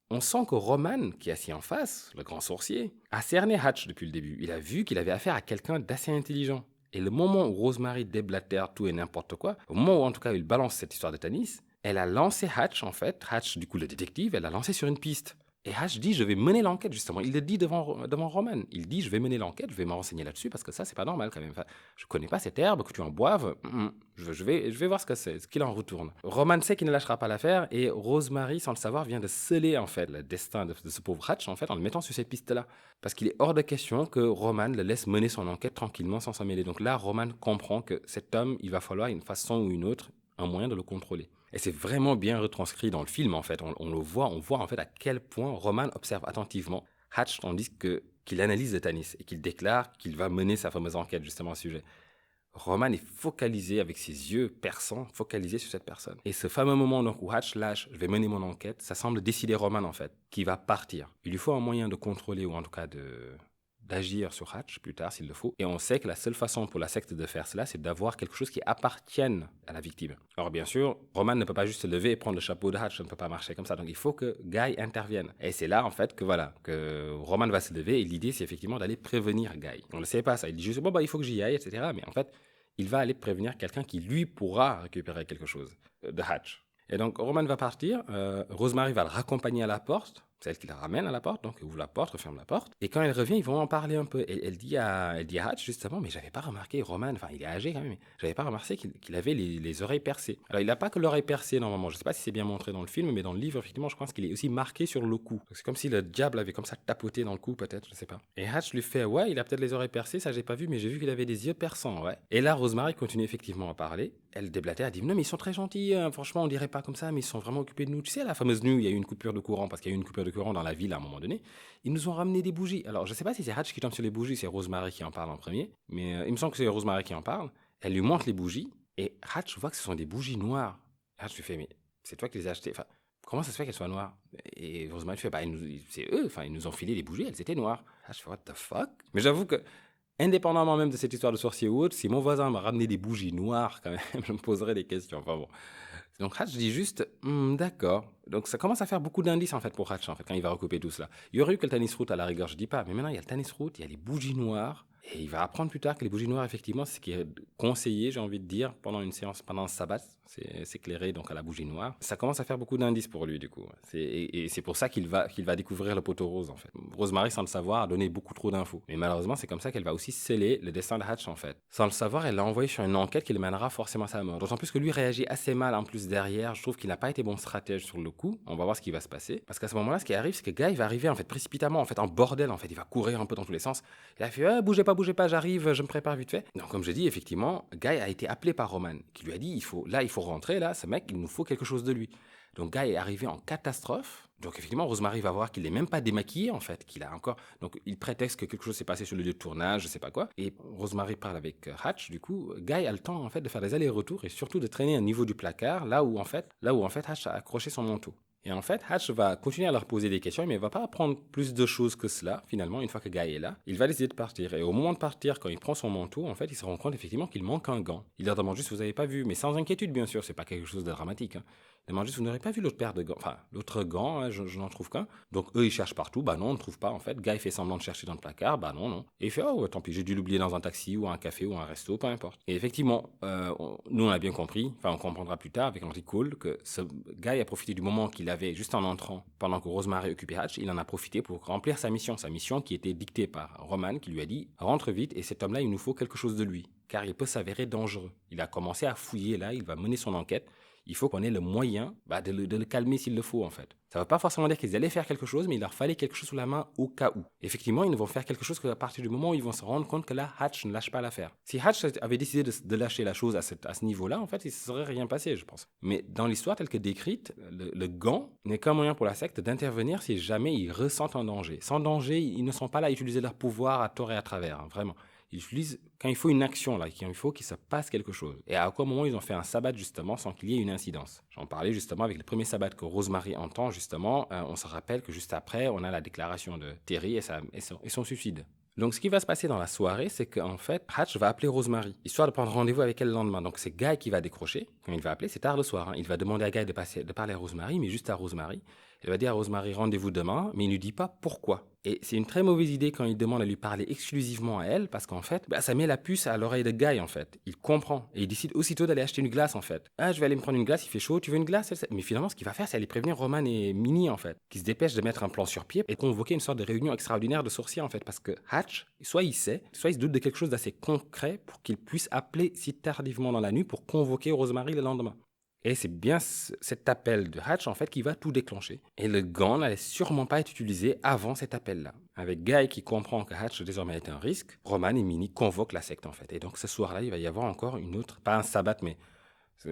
On sent que Roman, qui est assis en face, le grand sorcier, a cerné Hatch depuis le début. Il a vu qu'il avait affaire à quelqu'un d'assez intelligent. Et le moment où Rosemary déblatère tout et n'importe quoi, au moment où en tout cas il balance cette histoire de Tanis, elle a lancé Hatch, en fait, Hatch, du coup le détective, elle l'a lancé sur une piste. Et Hatch dit, je vais mener l'enquête, justement. Il le dit devant Roman. Il dit, je vais mener l'enquête, je vais me renseigner là-dessus, parce que ça, c'est pas normal quand même. Enfin, je connais pas cette herbe, que tu en boives. Je vais voir ce qu'il en retourne. Roman sait qu'il ne lâchera pas l'affaire, et Rosemary, sans le savoir, vient de sceller, en fait, le destin de ce pauvre Hatch, en fait, en le mettant sur cette piste-là. Parce qu'il est hors de question que Roman le laisse mener son enquête tranquillement, sans s'en mêler. Donc là, Roman comprend que cet homme, il va falloir, une façon ou une autre, un moyen de le contrôler. Et c'est vraiment bien retranscrit dans le film, en fait. On le voit, on voit en fait à quel point Roman observe attentivement Hatch, tandis qu'il analyse le Tanis et qu'il déclare qu'il va mener sa fameuse enquête justement à ce sujet. Roman est focalisé avec ses yeux perçants, focalisé sur cette personne. Et ce fameux moment donc, où Hatch lâche, je vais mener mon enquête, ça semble décider Roman en fait, qui va partir. Il lui faut un moyen de contrôler ou en tout cas d'agir sur Hatch plus tard s'il le faut. Et on sait que la seule façon pour la secte de faire cela, c'est d'avoir quelque chose qui appartienne à la victime. Alors bien sûr, Roman ne peut pas juste se lever et prendre le chapeau de Hatch, ça ne peut pas marcher comme ça. Donc il faut que Guy intervienne. Et c'est là en fait que Roman va se lever et l'idée c'est effectivement d'aller prévenir Guy. On ne le sait pas ça, il dit juste il faut que j'y aille, etc. Mais en fait, il va aller prévenir quelqu'un qui lui pourra récupérer quelque chose de Hatch. Et donc Roman va partir, Rosemary va le raccompagner à la porte, c'est elle qui la ramène à la porte, donc elle ouvre la porte, referme la porte. Et quand elle revient, ils vont en parler un peu. Et elle dit à Hatch justement, mais j'avais pas remarqué, Roman, enfin il est âgé quand même, mais j'avais pas remarqué qu'il avait les oreilles percées. Alors il n'a pas que l'oreille percée normalement, je sais pas si c'est bien montré dans le film, mais dans le livre, effectivement, je pense qu'il est aussi marqué sur le cou. Donc, c'est comme si le diable avait comme ça tapoté dans le cou peut-être, je sais pas. Et Hatch lui fait, ouais, il a peut-être les oreilles percées, ça j'ai pas vu, mais j'ai vu qu'il avait des yeux perçants, ouais. Et là, Rosemary continue effectivement à parler. Elle déblatère, elle dit, non mais ils sont très gentils, hein. Franchement on dirait pas comme ça, mais ils sont vraiment occupés de nous. Tu sais, la fameuse nuit où il y a eu une coupure de courant, parce qu'il y a eu une coupure de courant dans la ville à un moment donné, ils nous ont ramené des bougies. Alors je sais pas si c'est Hatch qui tombe sur les bougies, c'est Rosemary qui en parle en premier, mais il me semble que c'est Rosemary qui en parle. Elle lui montre les bougies, et Hatch voit que ce sont des bougies noires. Hatch lui fait, mais c'est toi qui les as achetées, enfin, comment ça se fait qu'elles soient noires? Et Rosemary lui fait, c'est eux, enfin ils nous ont filé les bougies, elles étaient noires. Hatch fait, what the fuck? Mais j'avoue que indépendamment même de cette histoire de sorcier ou autre, si mon voisin m'a ramené des bougies noires, quand même, je me poserais des questions. Enfin bon. Donc Hatch dit juste, d'accord. Donc ça commence à faire beaucoup d'indices en fait pour Hatch en fait quand il va recouper tout cela. Il y aurait eu que le Tanis Root à la rigueur, je dis pas, mais maintenant il y a le Tanis Root, il y a les bougies noires. Et il va apprendre plus tard que les bougies noires, effectivement, c'est ce qui est conseillé, j'ai envie de dire, pendant une séance, pendant un sabbat, c'est s'éclairer donc à la bougie noire. Ça commence à faire beaucoup d'indices pour lui, du coup. Et c'est pour ça qu'il va découvrir le poteau rose, en fait. Rosemary, sans le savoir, a donné beaucoup trop d'infos. Mais malheureusement, c'est comme ça qu'elle va aussi sceller le destin de Hatch, en fait. Sans le savoir, elle l'a envoyé sur une enquête qui le mènera forcément à sa mort. D'autant plus que lui réagit assez mal, en plus, derrière. Je trouve qu'il n'a pas été bon stratège sur le coup. On va voir ce qui va se passer. Parce qu'à ce moment-là, ce qui arrive, c'est que Guy va arriver, en fait, précipitamment, en fait, en bordel, en fait. Il va courir un peu dans tous les sens. Il a fait, bougez pas, j'arrive, je me prépare vite fait. Donc, comme je dis, effectivement, Guy a été appelé par Roman, qui lui a dit, il faut rentrer, là, ce mec, il nous faut quelque chose de lui. Donc, Guy est arrivé en catastrophe. Donc, effectivement, Rosemary va voir qu'il n'est même pas démaquillé, en fait, qu'il a encore. Donc, il prétexte que quelque chose s'est passé sur le lieu de tournage, je sais pas quoi. Et Rosemary parle avec Hatch, du coup, Guy a le temps, en fait, de faire des allers-retours et surtout de traîner au niveau du placard, là où, en fait, Hatch a accroché son manteau. Et en fait, Hatch va continuer à leur poser des questions, mais il ne va pas apprendre plus de choses que cela, finalement, une fois que Guy est là. Il va décider de partir. Et au moment de partir, quand il prend son manteau, en fait, il se rend compte effectivement qu'il manque un gant. Il leur demande juste, vous n'avez pas vu, mais sans inquiétude, bien sûr, c'est pas quelque chose de dramatique. Hein. Il demande juste, vous n'aurez pas vu l'autre paire de gants, enfin, l'autre gant, hein, je n'en trouve qu'un. Donc eux, ils cherchent partout, bah non, on ne trouve pas, en fait. Guy fait semblant de chercher dans le placard, bah non. Et il fait, oh, tant pis, j'ai dû l'oublier dans un taxi ou un café ou un resto, peu importe. Et effectivement, nous, on a bien compris, enfin, on comprendra plus tard avec Henry Cole, que ce Guy a profité du moment qu'il avait juste en entrant, pendant que Rosemary occupait Hatch, il en a profité pour remplir sa mission qui était dictée par Roman, qui lui a dit, rentre vite, et cet homme-là, il nous faut quelque chose de lui, car il peut s'avérer dangereux. Il a commencé à fouiller là, il va mener son enquête. Il faut qu'on ait le moyen de le calmer s'il le faut, en fait. Ça ne veut pas forcément dire qu'ils allaient faire quelque chose, mais il leur fallait quelque chose sous la main au cas où. Effectivement, ils ne vont faire quelque chose qu'à partir du moment où ils vont se rendre compte que là, Hatch ne lâche pas l'affaire. Si Hatch avait décidé de lâcher la chose à ce niveau-là, en fait, il ne se serait rien passé, je pense. Mais dans l'histoire telle que décrite, le gant n'est qu'un moyen pour la secte d'intervenir si jamais ils ressentent un danger. Sans danger, ils ne sont pas là à utiliser leur pouvoir à tort et à travers, hein, vraiment. Ils utilisent quand il faut une action, là, quand il faut qu'il se passe quelque chose. Et à quel moment ils ont fait un sabbat, justement, sans qu'il y ait une incidence. J'en parlais, justement, avec le premier sabbat que Rosemary entend, justement. On se rappelle que juste après, on a la déclaration de Terry et son suicide. Donc, ce qui va se passer dans la soirée, c'est qu'en fait, Hatch va appeler Rosemary, histoire de prendre rendez-vous avec elle le lendemain. Donc, c'est Guy qui va décrocher. Quand il va appeler, c'est tard le soir. Hein. Il va demander à Guy de parler à Rosemary, mais juste à Rosemary. Il va dire à Rosemary rendez-vous demain, mais il ne lui dit pas pourquoi. Et c'est une très mauvaise idée quand il demande à lui parler exclusivement à elle, parce qu'en fait, ça met la puce à l'oreille de Guy, en fait. Il comprend. Et il décide aussitôt d'aller acheter une glace, en fait. Ah, je vais aller me prendre une glace, il fait chaud, tu veux une glace? Mais finalement, ce qu'il va faire, c'est aller prévenir Roman et Minnie, en fait, qui se dépêchent de mettre un plan sur pied et convoquer une sorte de réunion extraordinaire de sorciers, en fait. Parce que Hatch, soit il sait, soit il se doute de quelque chose d'assez concret pour qu'il puisse appeler si tardivement dans la nuit pour convoquer Rosemary le lendemain. Et c'est bien cet appel de Hatch, en fait, qui va tout déclencher. Et le gant n'allait sûrement pas être utilisé avant cet appel-là. Avec Guy qui comprend que Hatch désormais est un risque, Roman et Minnie convoquent la secte, en fait. Et donc ce soir-là, il va y avoir encore une autre, pas un sabbat, mais...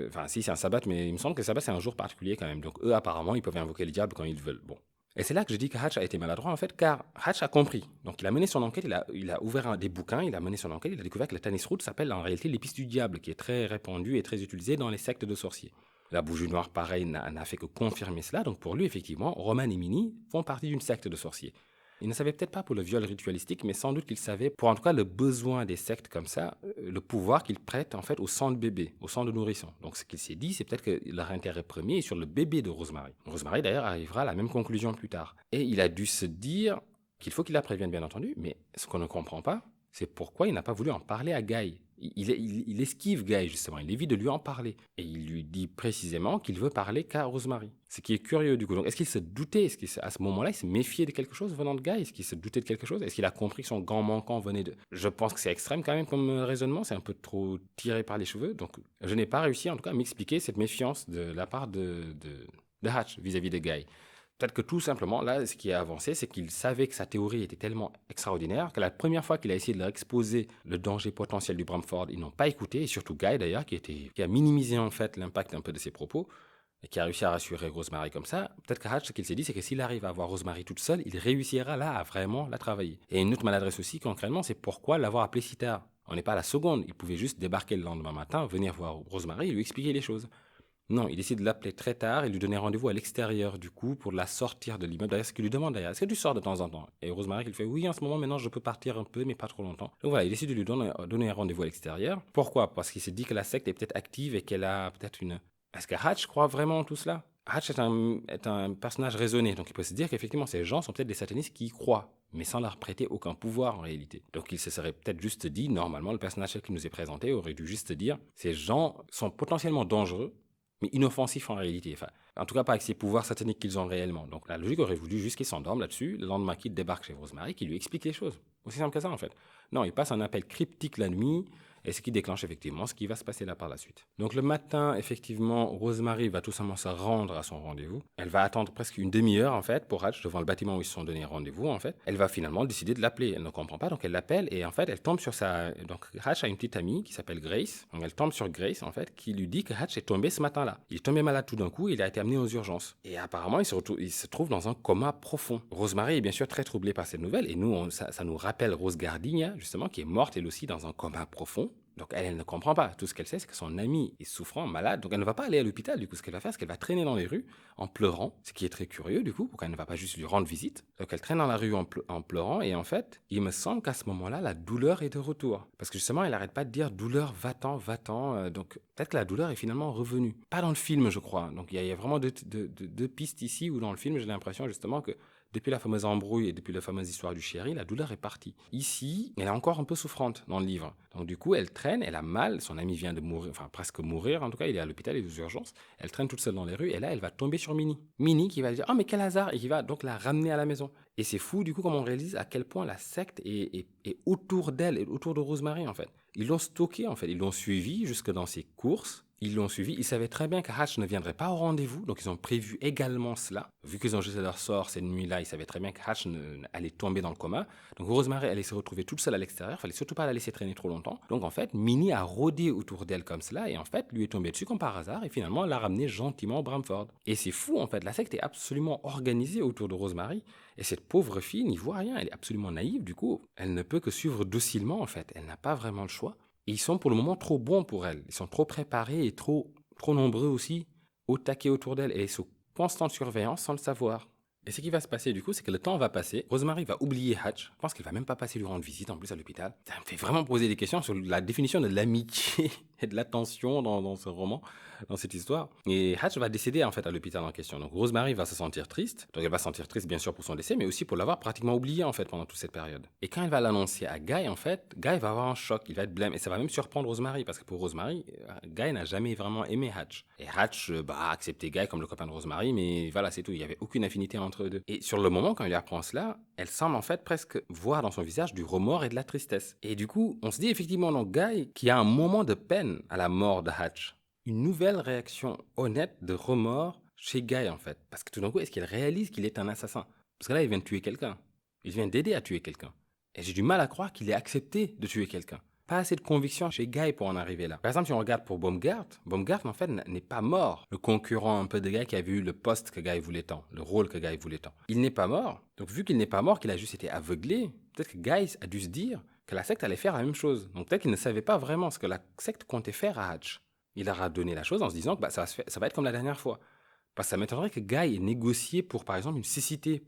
Enfin, si, c'est un sabbat, mais il me semble que le sabbat, c'est un jour particulier quand même. Donc eux, apparemment, ils peuvent invoquer le diable quand ils veulent. Bon. Et c'est là que je dis que Hatch a été maladroit, en fait, car Hatch a compris. Donc il a mené son enquête, il a ouvert des bouquins, il a mené son enquête, il a découvert que le Tanis Root s'appelle en réalité l'épice du diable, qui est très répandue et très utilisée dans les sectes de sorciers. La bougie noire, pareil, n'a fait que confirmer cela. Donc pour lui, effectivement, Roman et Minnie font partie d'une secte de sorciers. Il ne savait peut-être pas pour le viol ritualistique, mais sans doute qu'il savait pour en tout cas le besoin des sectes comme ça, le pouvoir qu'ils prêtent en fait au sang de bébé, au sang de nourrisson. Donc ce qu'il s'est dit, c'est peut-être que leur intérêt premier est sur le bébé de Rosemary. Rosemary d'ailleurs arrivera à la même conclusion plus tard. Et il a dû se dire qu'il faut qu'il la prévienne bien entendu, mais ce qu'on ne comprend pas, c'est pourquoi il n'a pas voulu en parler à Guy. Il esquive Guy, justement. Il évite de lui en parler. Et il lui dit précisément qu'il veut parler qu'à Rosemary. Ce qui est curieux, du coup. Donc, est-ce qu'il se doutait, à ce moment-là, il se méfiait de quelque chose venant de Guy? Est-ce qu'il se doutait de quelque chose? Est-ce qu'il a compris que son gant manquant venait de... Je pense que c'est extrême quand même comme raisonnement. C'est un peu trop tiré par les cheveux. Donc, je n'ai pas réussi, en tout cas, à m'expliquer cette méfiance de la part de Hatch vis-à-vis de Guy. Peut-être que tout simplement, là, ce qui a avancé, c'est qu'il savait que sa théorie était tellement extraordinaire que la première fois qu'il a essayé de leur exposer le danger potentiel du Bramford, ils n'ont pas écouté, et surtout Guy d'ailleurs, qui a minimisé en fait l'impact un peu de ses propos, et qui a réussi à rassurer Rosemary comme ça. Peut-être que Hatch, ce qu'il s'est dit, c'est que s'il arrive à avoir Rosemary toute seule, il réussira là à vraiment la travailler. Et une autre maladresse aussi, concrètement, c'est pourquoi l'avoir appelé si tard. On n'est pas à la seconde, il pouvait juste débarquer le lendemain matin, venir voir Rosemary et lui expliquer les choses. Non, il décide de l'appeler très tard et lui donner rendez-vous à l'extérieur du coup pour la sortir de l'immeuble. D'ailleurs, ce qu'il lui demande d'ailleurs, est-ce que tu sors de temps en temps? Et Rosemary qui lui fait oui, en ce moment maintenant je peux partir un peu mais pas trop longtemps. Donc voilà, il décide de lui donner un rendez-vous à l'extérieur. Pourquoi? Parce qu'il s'est dit que la secte est peut-être active et qu'elle a peut-être une... Est-ce que Hatch croit vraiment en tout cela? Hatch est un personnage raisonné, donc il peut se dire qu'effectivement ces gens sont peut-être des satanistes qui y croient, mais sans leur prêter aucun pouvoir en réalité. Donc il se serait peut-être juste dit, normalement le personnage qui nous est présenté aurait dû juste dire, ces gens sont potentiellement dangereux, mais inoffensif en réalité. Enfin, en tout cas, pas avec ces pouvoirs sataniques qu'ils ont réellement. Donc la logique aurait voulu juste qu'il s'endorme là-dessus, le lendemain qu'il débarque chez Rosemary, qu'il lui explique les choses. Aussi simple que ça, en fait. Non, il passe un appel cryptique la nuit, et ce qui déclenche effectivement ce qui va se passer là par la suite. Donc le matin, effectivement, Rosemary va tout simplement se rendre à son rendez-vous. Elle va attendre presque une demi-heure, en fait, pour Hatch, devant le bâtiment où ils se sont donné rendez-vous, en fait. Elle va finalement décider de l'appeler. Elle ne comprend pas, donc elle l'appelle, et en fait, elle tombe sur sa... Donc Hatch a une petite amie qui s'appelle Grace. Donc elle tombe sur Grace, en fait, qui lui dit que Hatch est tombé ce matin-là. Il est tombé malade tout d'un coup, il a été amené aux urgences. Et apparemment, il se trouve dans un coma profond. Rosemary est bien sûr très troublée par cette nouvelle, et nous, ça nous rappelle Rose Gardigna, justement, qui est morte elle aussi dans un coma profond. Donc elle ne comprend pas. Tout ce qu'elle sait, c'est que son ami est souffrant, malade. Donc elle ne va pas aller à l'hôpital. Du coup, ce qu'elle va faire, c'est qu'elle va traîner dans les rues en pleurant. Ce qui est très curieux, du coup, pourquoi elle ne va pas juste lui rendre visite. Donc elle traîne dans la rue en pleurant. Et en fait, il me semble qu'à ce moment-là, la douleur est de retour. Parce que justement, elle n'arrête pas de dire douleur, va-t'en, va-t'en. Donc peut-être que la douleur est finalement revenue. Pas dans le film, je crois. Donc il y a vraiment deux pistes ici où dans le film, j'ai l'impression justement que depuis la fameuse embrouille et depuis la fameuse histoire du chéri, la douleur est partie. Ici, elle est encore un peu souffrante dans le livre. Donc du coup, elle traîne, elle a mal, son ami vient de mourir, enfin presque mourir en tout cas, il est à l'hôpital, il est aux urgences. Elle traîne toute seule dans les rues et là, elle va tomber sur Minnie. Minnie qui va dire « Oh mais quel hasard !» et qui va donc la ramener à la maison. Et c'est fou du coup comme on réalise à quel point la secte est autour d'elle et autour de Rosemary en fait. Ils l'ont stocké en fait, ils l'ont suivi jusque dans ses courses. Ils l'ont suivi, ils savaient très bien que Hatch ne viendrait pas au rendez-vous, donc ils ont prévu également cela. Vu qu'ils ont jeté leur sort cette nuit-là, ils savaient très bien que Hatch allait tomber dans le coma. Donc Rosemary allait se retrouver toute seule à l'extérieur, il fallait surtout pas la laisser traîner trop longtemps. Donc en fait, Minnie a rôdé autour d'elle comme cela, et en fait, lui est tombé dessus comme par hasard, et finalement, elle l'a ramené gentiment au Bramford. Et c'est fou en fait, la secte est absolument organisée autour de Rosemary, et cette pauvre fille n'y voit rien, elle est absolument naïve du coup, elle ne peut que suivre docilement en fait, elle n'a pas vraiment le choix. Et ils sont pour le moment trop bons pour elle. Ils sont trop préparés et trop nombreux aussi au taquet autour d'elle. Et elle est sous constante surveillance sans le savoir. Et ce qui va se passer du coup, c'est que le temps va passer. Rosemary va oublier Hatch. Je pense qu'elle va même pas passer lui rendre visite en plus à l'hôpital. Ça me fait vraiment poser des questions sur la définition de l'amitié et de la tension dans ce roman, dans cette histoire. Et Hatch va décéder en fait à l'hôpital en question. Donc Rosemary va se sentir triste. Donc elle va se sentir triste bien sûr pour son décès, mais aussi pour l'avoir pratiquement oublié en fait pendant toute cette période. Et quand elle va l'annoncer à Guy, en fait, Guy va avoir un choc, il va être blême. Et ça va même surprendre Rosemary, parce que pour Rosemary, Guy n'a jamais vraiment aimé Hatch. Et Hatch a accepté Guy comme le copain de Rosemary, mais voilà, c'est tout. Il n'y avait aucune affinité entre eux deux. Et sur le moment, quand il apprend cela, elle semble en fait presque voir dans son visage du remords et de la tristesse. Et du coup, on se dit effectivement dans Guy qu'il y a un moment de peine à la mort de Hatch. Une nouvelle réaction honnête de remords chez Guy en fait. Parce que tout d'un coup, est-ce qu'il réalise qu'il est un assassin? Parce que là, il vient de tuer quelqu'un. Il vient d'aider à tuer quelqu'un. Et j'ai du mal à croire qu'il ait accepté de tuer quelqu'un. Pas assez de conviction chez Guy pour en arriver là. Par exemple, si on regarde pour Baumgart, Baumgart en fait n'est pas mort. Le concurrent un peu de Guy qui avait eu le poste que Guy voulait tant, le rôle que Guy voulait tant. Il n'est pas mort. Donc vu qu'il n'est pas mort, qu'il a juste été aveuglé, peut-être que Guy a dû se dire que la secte allait faire la même chose. Donc peut-être qu'il ne savait pas vraiment ce que la secte comptait faire à Hatch. Il leur a donné la chose en se disant que ça va être comme la dernière fois. Parce que ça m'étonnerait que Guy ait négocié pour, par exemple, une cécité,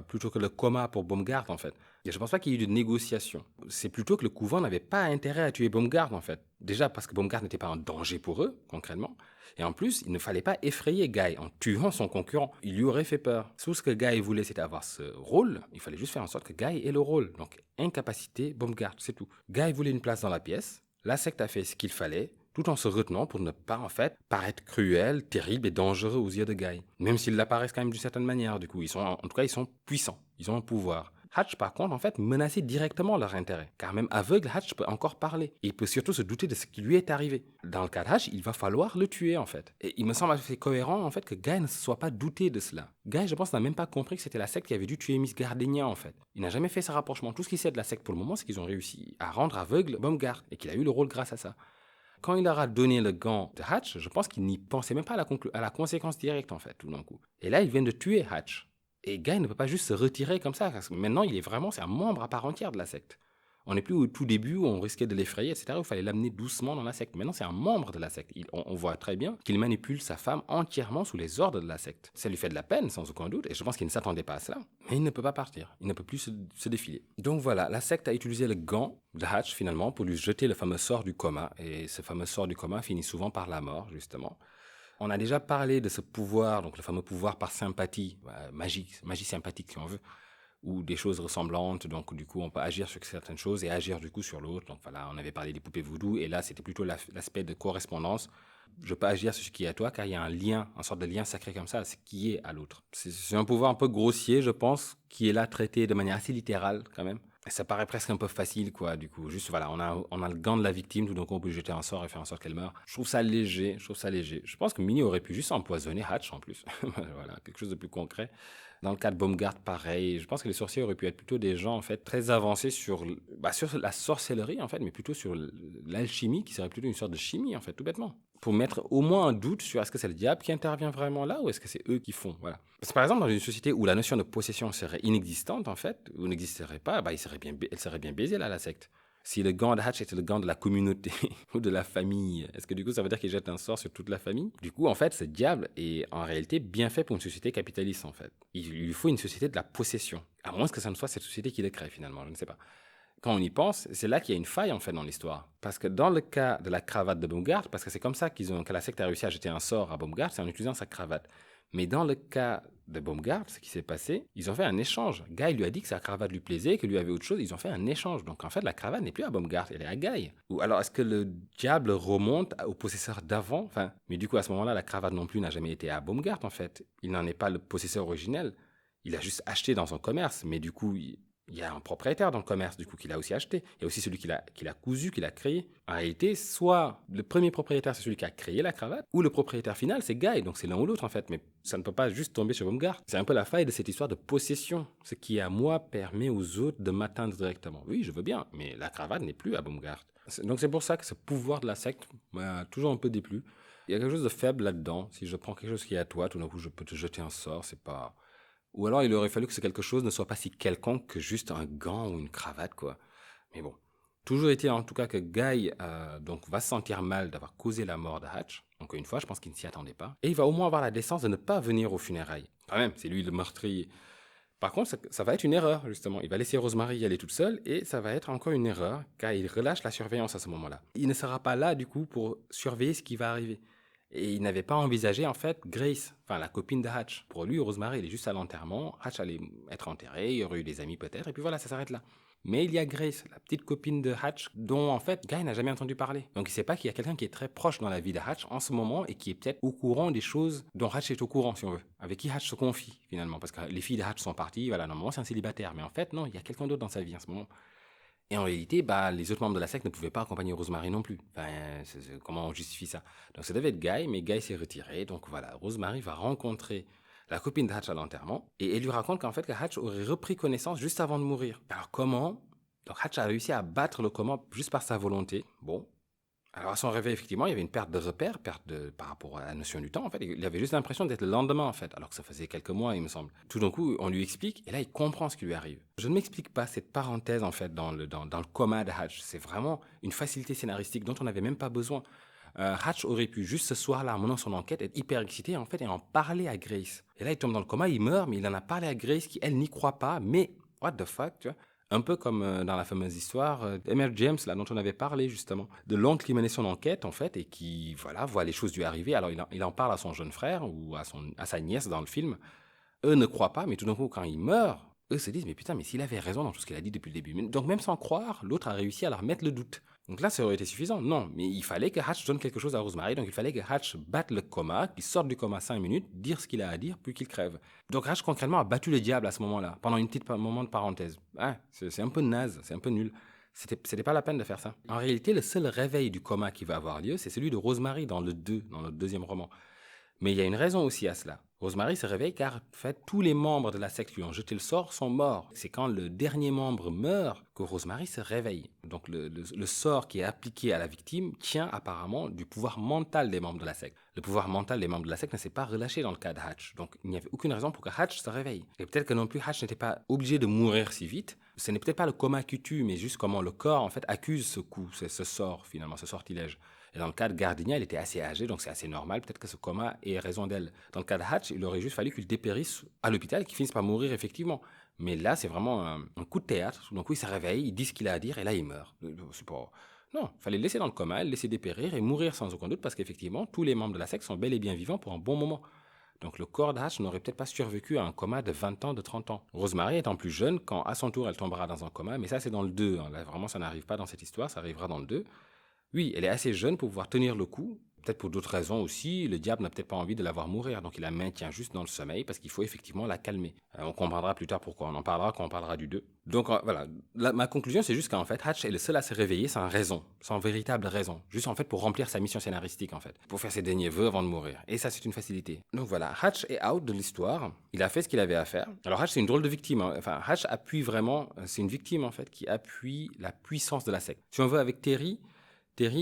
plutôt que le coma pour Baumgart, en fait. Et je ne pense pas qu'il y ait eu de négociation. C'est plutôt que le couvent n'avait pas intérêt à tuer Baumgart, en fait. Déjà parce que Baumgart n'était pas un danger pour eux, concrètement. Et en plus, il ne fallait pas effrayer Guy en tuant son concurrent. Il lui aurait fait peur. Tout ce que Guy voulait, c'était avoir ce rôle. Il fallait juste faire en sorte que Guy ait le rôle. Donc, incapacité, Baumgart, c'est tout. Guy voulait une place dans la pièce. La secte a fait ce qu'il fallait, tout en se retenant pour ne pas, en fait, paraître cruel, terrible et dangereux aux yeux de Guy. Même s'ils l'apparaissent quand même d'une certaine manière, du coup. En tout cas, ils sont puissants. Ils ont un pouvoir. Hatch, par contre, en fait, menaçait directement leur intérêt. Car même aveugle, Hatch peut encore parler. Et il peut surtout se douter de ce qui lui est arrivé. Dans le cas de Hatch, il va falloir le tuer, en fait. Et il me semble assez cohérent, en fait, que Guy ne se soit pas douté de cela. Guy, je pense, n'a même pas compris que c'était la secte qui avait dû tuer Miss Gardenia, en fait. Il n'a jamais fait ce rapprochement. Tout ce qu'il sait de la secte pour le moment, c'est qu'ils ont réussi à rendre aveugle Baumgart. Et qu'il a eu le rôle grâce à ça. Quand il leur a donné le gant de Hatch, je pense qu'il n'y pensait même pas à la conséquence directe, en fait, tout d'un coup. Et là, il vient de tuer Hatch. Et Guy ne peut pas juste se retirer comme ça, parce que maintenant, c'est un membre à part entière de la secte. On n'est plus au tout début où on risquait de l'effrayer, etc., où il fallait l'amener doucement dans la secte. Maintenant, c'est un membre de la secte. On voit très bien qu'il manipule sa femme entièrement sous les ordres de la secte. Ça lui fait de la peine, sans aucun doute, et je pense qu'il ne s'attendait pas à cela. Mais il ne peut pas partir. Il ne peut plus se défiler. Donc voilà, la secte a utilisé le gant de Hatch, finalement, pour lui jeter le fameux sort du coma. Et ce fameux sort du coma finit souvent par la mort, justement. On a déjà parlé de ce pouvoir, donc le fameux pouvoir par sympathie, magie sympathique si on veut, ou des choses ressemblantes, donc du coup on peut agir sur certaines choses et agir du coup sur l'autre. Donc voilà, on avait parlé des poupées voodoo, et là c'était plutôt l'aspect de correspondance. Je peux agir sur ce qui est à toi, car il y a un lien, une sorte de lien sacré comme ça, ce qui est à l'autre. C'est un pouvoir un peu grossier, je pense, qui est là traité de manière assez littérale quand même. Et ça paraît presque un peu facile, quoi, du coup. Juste, voilà, on a le gant de la victime, tout d'un coup, on peut lui jeter un sort et faire en sorte qu'elle meure. Je trouve ça léger, Je pense que Minnie aurait pu juste empoisonner Hatch, en plus. Voilà, quelque chose de plus concret. Dans le cas de Baumgart, pareil. Je pense que les sorciers auraient pu être plutôt des gens, en fait, très avancés sur la sorcellerie, en fait, mais plutôt sur l'alchimie, qui serait plutôt une sorte de chimie, en fait, tout bêtement. Pour mettre au moins un doute sur est-ce que c'est le diable qui intervient vraiment là, ou est-ce que c'est eux qui font, voilà. Parce que par exemple, dans une société où la notion de possession serait inexistante, en fait, ou n'existerait pas, elle serait bien baisée, là, la secte. Si le gant de Hatch était le gant de la communauté ou de la famille, est-ce que du coup ça veut dire qu'il jette un sort sur toute la famille? Du coup, en fait, ce diable est en réalité bien fait pour une société capitaliste, en fait. Il lui faut une société de la possession. À moins que ça ne soit cette société qui le crée, finalement, je ne sais pas. Quand on y pense, c'est là qu'il y a une faille, en fait, dans l'histoire. Parce que dans le cas de la cravate de Baumgart, parce que c'est comme ça que la secte a réussi à jeter un sort à Baumgart, c'est en utilisant sa cravate. Mais dans le cas de Baumgart, ce qui s'est passé, ils ont fait un échange. Guy lui a dit que sa cravate lui plaisait, que lui avait autre chose. Ils ont fait un échange. Donc en fait, la cravate n'est plus à Baumgart, elle est à Guy. Ou alors est-ce que le diable remonte au possesseur d'avant? Enfin, mais du coup, à ce moment-là, la cravate non plus n'a jamais été à Baumgart, en fait. Il n'en est pas le possesseur originel. Il a juste acheté dans son commerce. Mais du coup, il y a un propriétaire dans le commerce, du coup, qu'il a aussi acheté. Il y a aussi celui qui l'a cousu, qui l'a créé. En réalité, soit le premier propriétaire, c'est celui qui a créé la cravate, ou le propriétaire final, c'est Guy. Donc c'est l'un ou l'autre, en fait. Mais ça ne peut pas juste tomber sur Baumgart. C'est un peu la faille de cette histoire de possession. Ce qui, à moi, permet aux autres de m'atteindre directement. Oui, je veux bien, mais la cravate n'est plus à Baumgart. Donc c'est pour ça que ce pouvoir de la secte m'a toujours un peu déplu. Il y a quelque chose de faible là-dedans. Si je prends quelque chose qui est à toi, tout d'un coup, je peux te jeter un sort, c'est pas... Ou alors il aurait fallu que ce quelque chose ne soit pas si quelconque que juste un gant ou une cravate, quoi. Mais bon. Toujours été en tout cas que Guy donc, va se sentir mal d'avoir causé la mort de Hatch. Encore une fois, je pense qu'il ne s'y attendait pas. Et il va au moins avoir la décence de ne pas venir aux funérailles. Quand même, c'est lui le meurtrier. Par contre, ça va être une erreur, justement. Il va laisser Rosemary y aller toute seule et ça va être encore une erreur car il relâche la surveillance à ce moment-là. Il ne sera pas là, du coup, pour surveiller ce qui va arriver. Et il n'avait pas envisagé, en fait, Grace, enfin la copine de Hatch. Pour lui, Rosemary, elle est juste à l'enterrement. Hatch allait être enterré, il y aurait eu des amis peut-être, et puis voilà, ça s'arrête là. Mais il y a Grace, la petite copine de Hatch, dont en fait Guy n'a jamais entendu parler. Donc il ne sait pas qu'il y a quelqu'un qui est très proche dans la vie de Hatch en ce moment et qui est peut-être au courant des choses dont Hatch est au courant, si on veut. Avec qui Hatch se confie finalement. Parce que les filles de Hatch sont parties, voilà, normalement c'est un célibataire. Mais en fait, non, il y a quelqu'un d'autre dans sa vie en ce moment. Et en réalité, les autres membres de la secte ne pouvaient pas accompagner Rosemary non plus. Enfin, comment on justifie ça? Donc ça devait être Guy, mais Guy s'est retiré. Donc voilà, Rosemary va rencontrer la copine de Hatch à l'enterrement et elle lui raconte qu'en fait que Hatch aurait repris connaissance juste avant de mourir. Alors comment? Donc Hatch a réussi à battre le coma juste par sa volonté. Bon. Alors à son réveil, effectivement, il y avait une perte de repère, par rapport à la notion du temps, en fait. Il avait juste l'impression d'être le lendemain, en fait, alors que ça faisait quelques mois, il me semble. Tout d'un coup, on lui explique, et là, il comprend ce qui lui arrive. Je ne m'explique pas cette parenthèse, en fait, dans le coma de Hatch. C'est vraiment une facilité scénaristique dont on n'avait même pas besoin. Hatch aurait pu juste ce soir-là, en menant son enquête, être hyper excité, en fait, et en parler à Grace. Et là, il tombe dans le coma, il meurt, mais il en a parlé à Grace, qui, elle, n'y croit pas, mais what the fuck, tu vois. Un peu comme dans la fameuse histoire d'Emer James, là, dont on avait parlé justement, de l'oncle qui menait son enquête en fait et qui voilà voit les choses lui arriver. Alors il en parle à son jeune frère ou à sa nièce dans le film. Eux ne croient pas, mais tout d'un coup quand il meurt, eux se disent mais putain mais s'il avait raison dans tout ce qu'il a dit depuis le début. Donc même sans croire, l'autre a réussi à leur mettre le doute. Donc là ça aurait été suffisant. Non, mais il fallait que Hatch donne quelque chose à Rosemary. Donc il fallait que Hatch batte le coma, qu'il sorte du coma 5 minutes, dire ce qu'il a à dire, puis qu'il crève. Donc Hatch concrètement a battu le diable à ce moment-là, pendant une petite moment de parenthèse. Ah, c'est un peu naze, c'est un peu nul. C'était pas la peine de faire ça. En réalité, le seul réveil du coma qui va avoir lieu, c'est celui de Rosemary dans le deuxième roman. Mais il y a une raison aussi à cela. Rosemary se réveille car en fait, tous les membres de la secte lui ont jeté le sort sont morts. C'est quand le dernier membre meurt que Rosemary se réveille. Donc le sort qui est appliqué à la victime tient apparemment du pouvoir mental des membres de la secte. Le pouvoir mental des membres de la secte ne s'est pas relâché dans le cas de Hatch. Donc il n'y avait aucune raison pour que Hatch se réveille. Et peut-être que non plus Hatch n'était pas obligé de mourir si vite. Ce n'est peut-être pas le coma qui tue, mais juste comment le corps en fait accuse ce coup, ce sort finalement, ce sortilège. Et dans le cas de Gardinia, elle était assez âgée, donc c'est assez normal. Peut-être que ce coma ait raison d'elle. Dans le cas de Hatch, il aurait juste fallu qu'il dépérisse à l'hôpital et qu'il finisse par mourir effectivement. Mais là, c'est vraiment un coup de théâtre. Donc oui, il se réveille, il dit ce qu'il a à dire et là, il meurt. C'est pas... Non, il fallait le laisser dans le coma, le laisser dépérir et mourir sans aucun doute parce qu'effectivement, tous les membres de la secte sont bel et bien vivants pour un bon moment. Donc le corps de Hatch n'aurait peut-être pas survécu à un coma de 20 ans, de 30 ans. Rosemary étant plus jeune, quand à son tour elle tombera dans un coma, mais ça c'est dans le 2. Là vraiment ça n'arrive pas dans cette histoire, ça arrivera dans le 2. Oui, elle est assez jeune pour pouvoir tenir le coup. Peut-être pour d'autres raisons aussi, le diable n'a peut-être pas envie de la voir mourir, donc il la maintient juste dans le sommeil parce qu'il faut effectivement la calmer. On comprendra plus tard pourquoi, on en parlera quand on parlera du 2. Donc voilà, ma conclusion c'est juste qu'en fait Hatch est le seul à se réveiller sans raison, sans véritable raison, juste en fait pour remplir sa mission scénaristique en fait, pour faire ses derniers vœux avant de mourir. Et ça c'est une facilité. Donc voilà, Hatch est out de l'histoire, il a fait ce qu'il avait à faire. Alors Hatch c'est une drôle de victime, hein. Enfin Hatch appuie vraiment, c'est une victime en fait qui appuie la puissance de la secte. Si on veut avec Terry,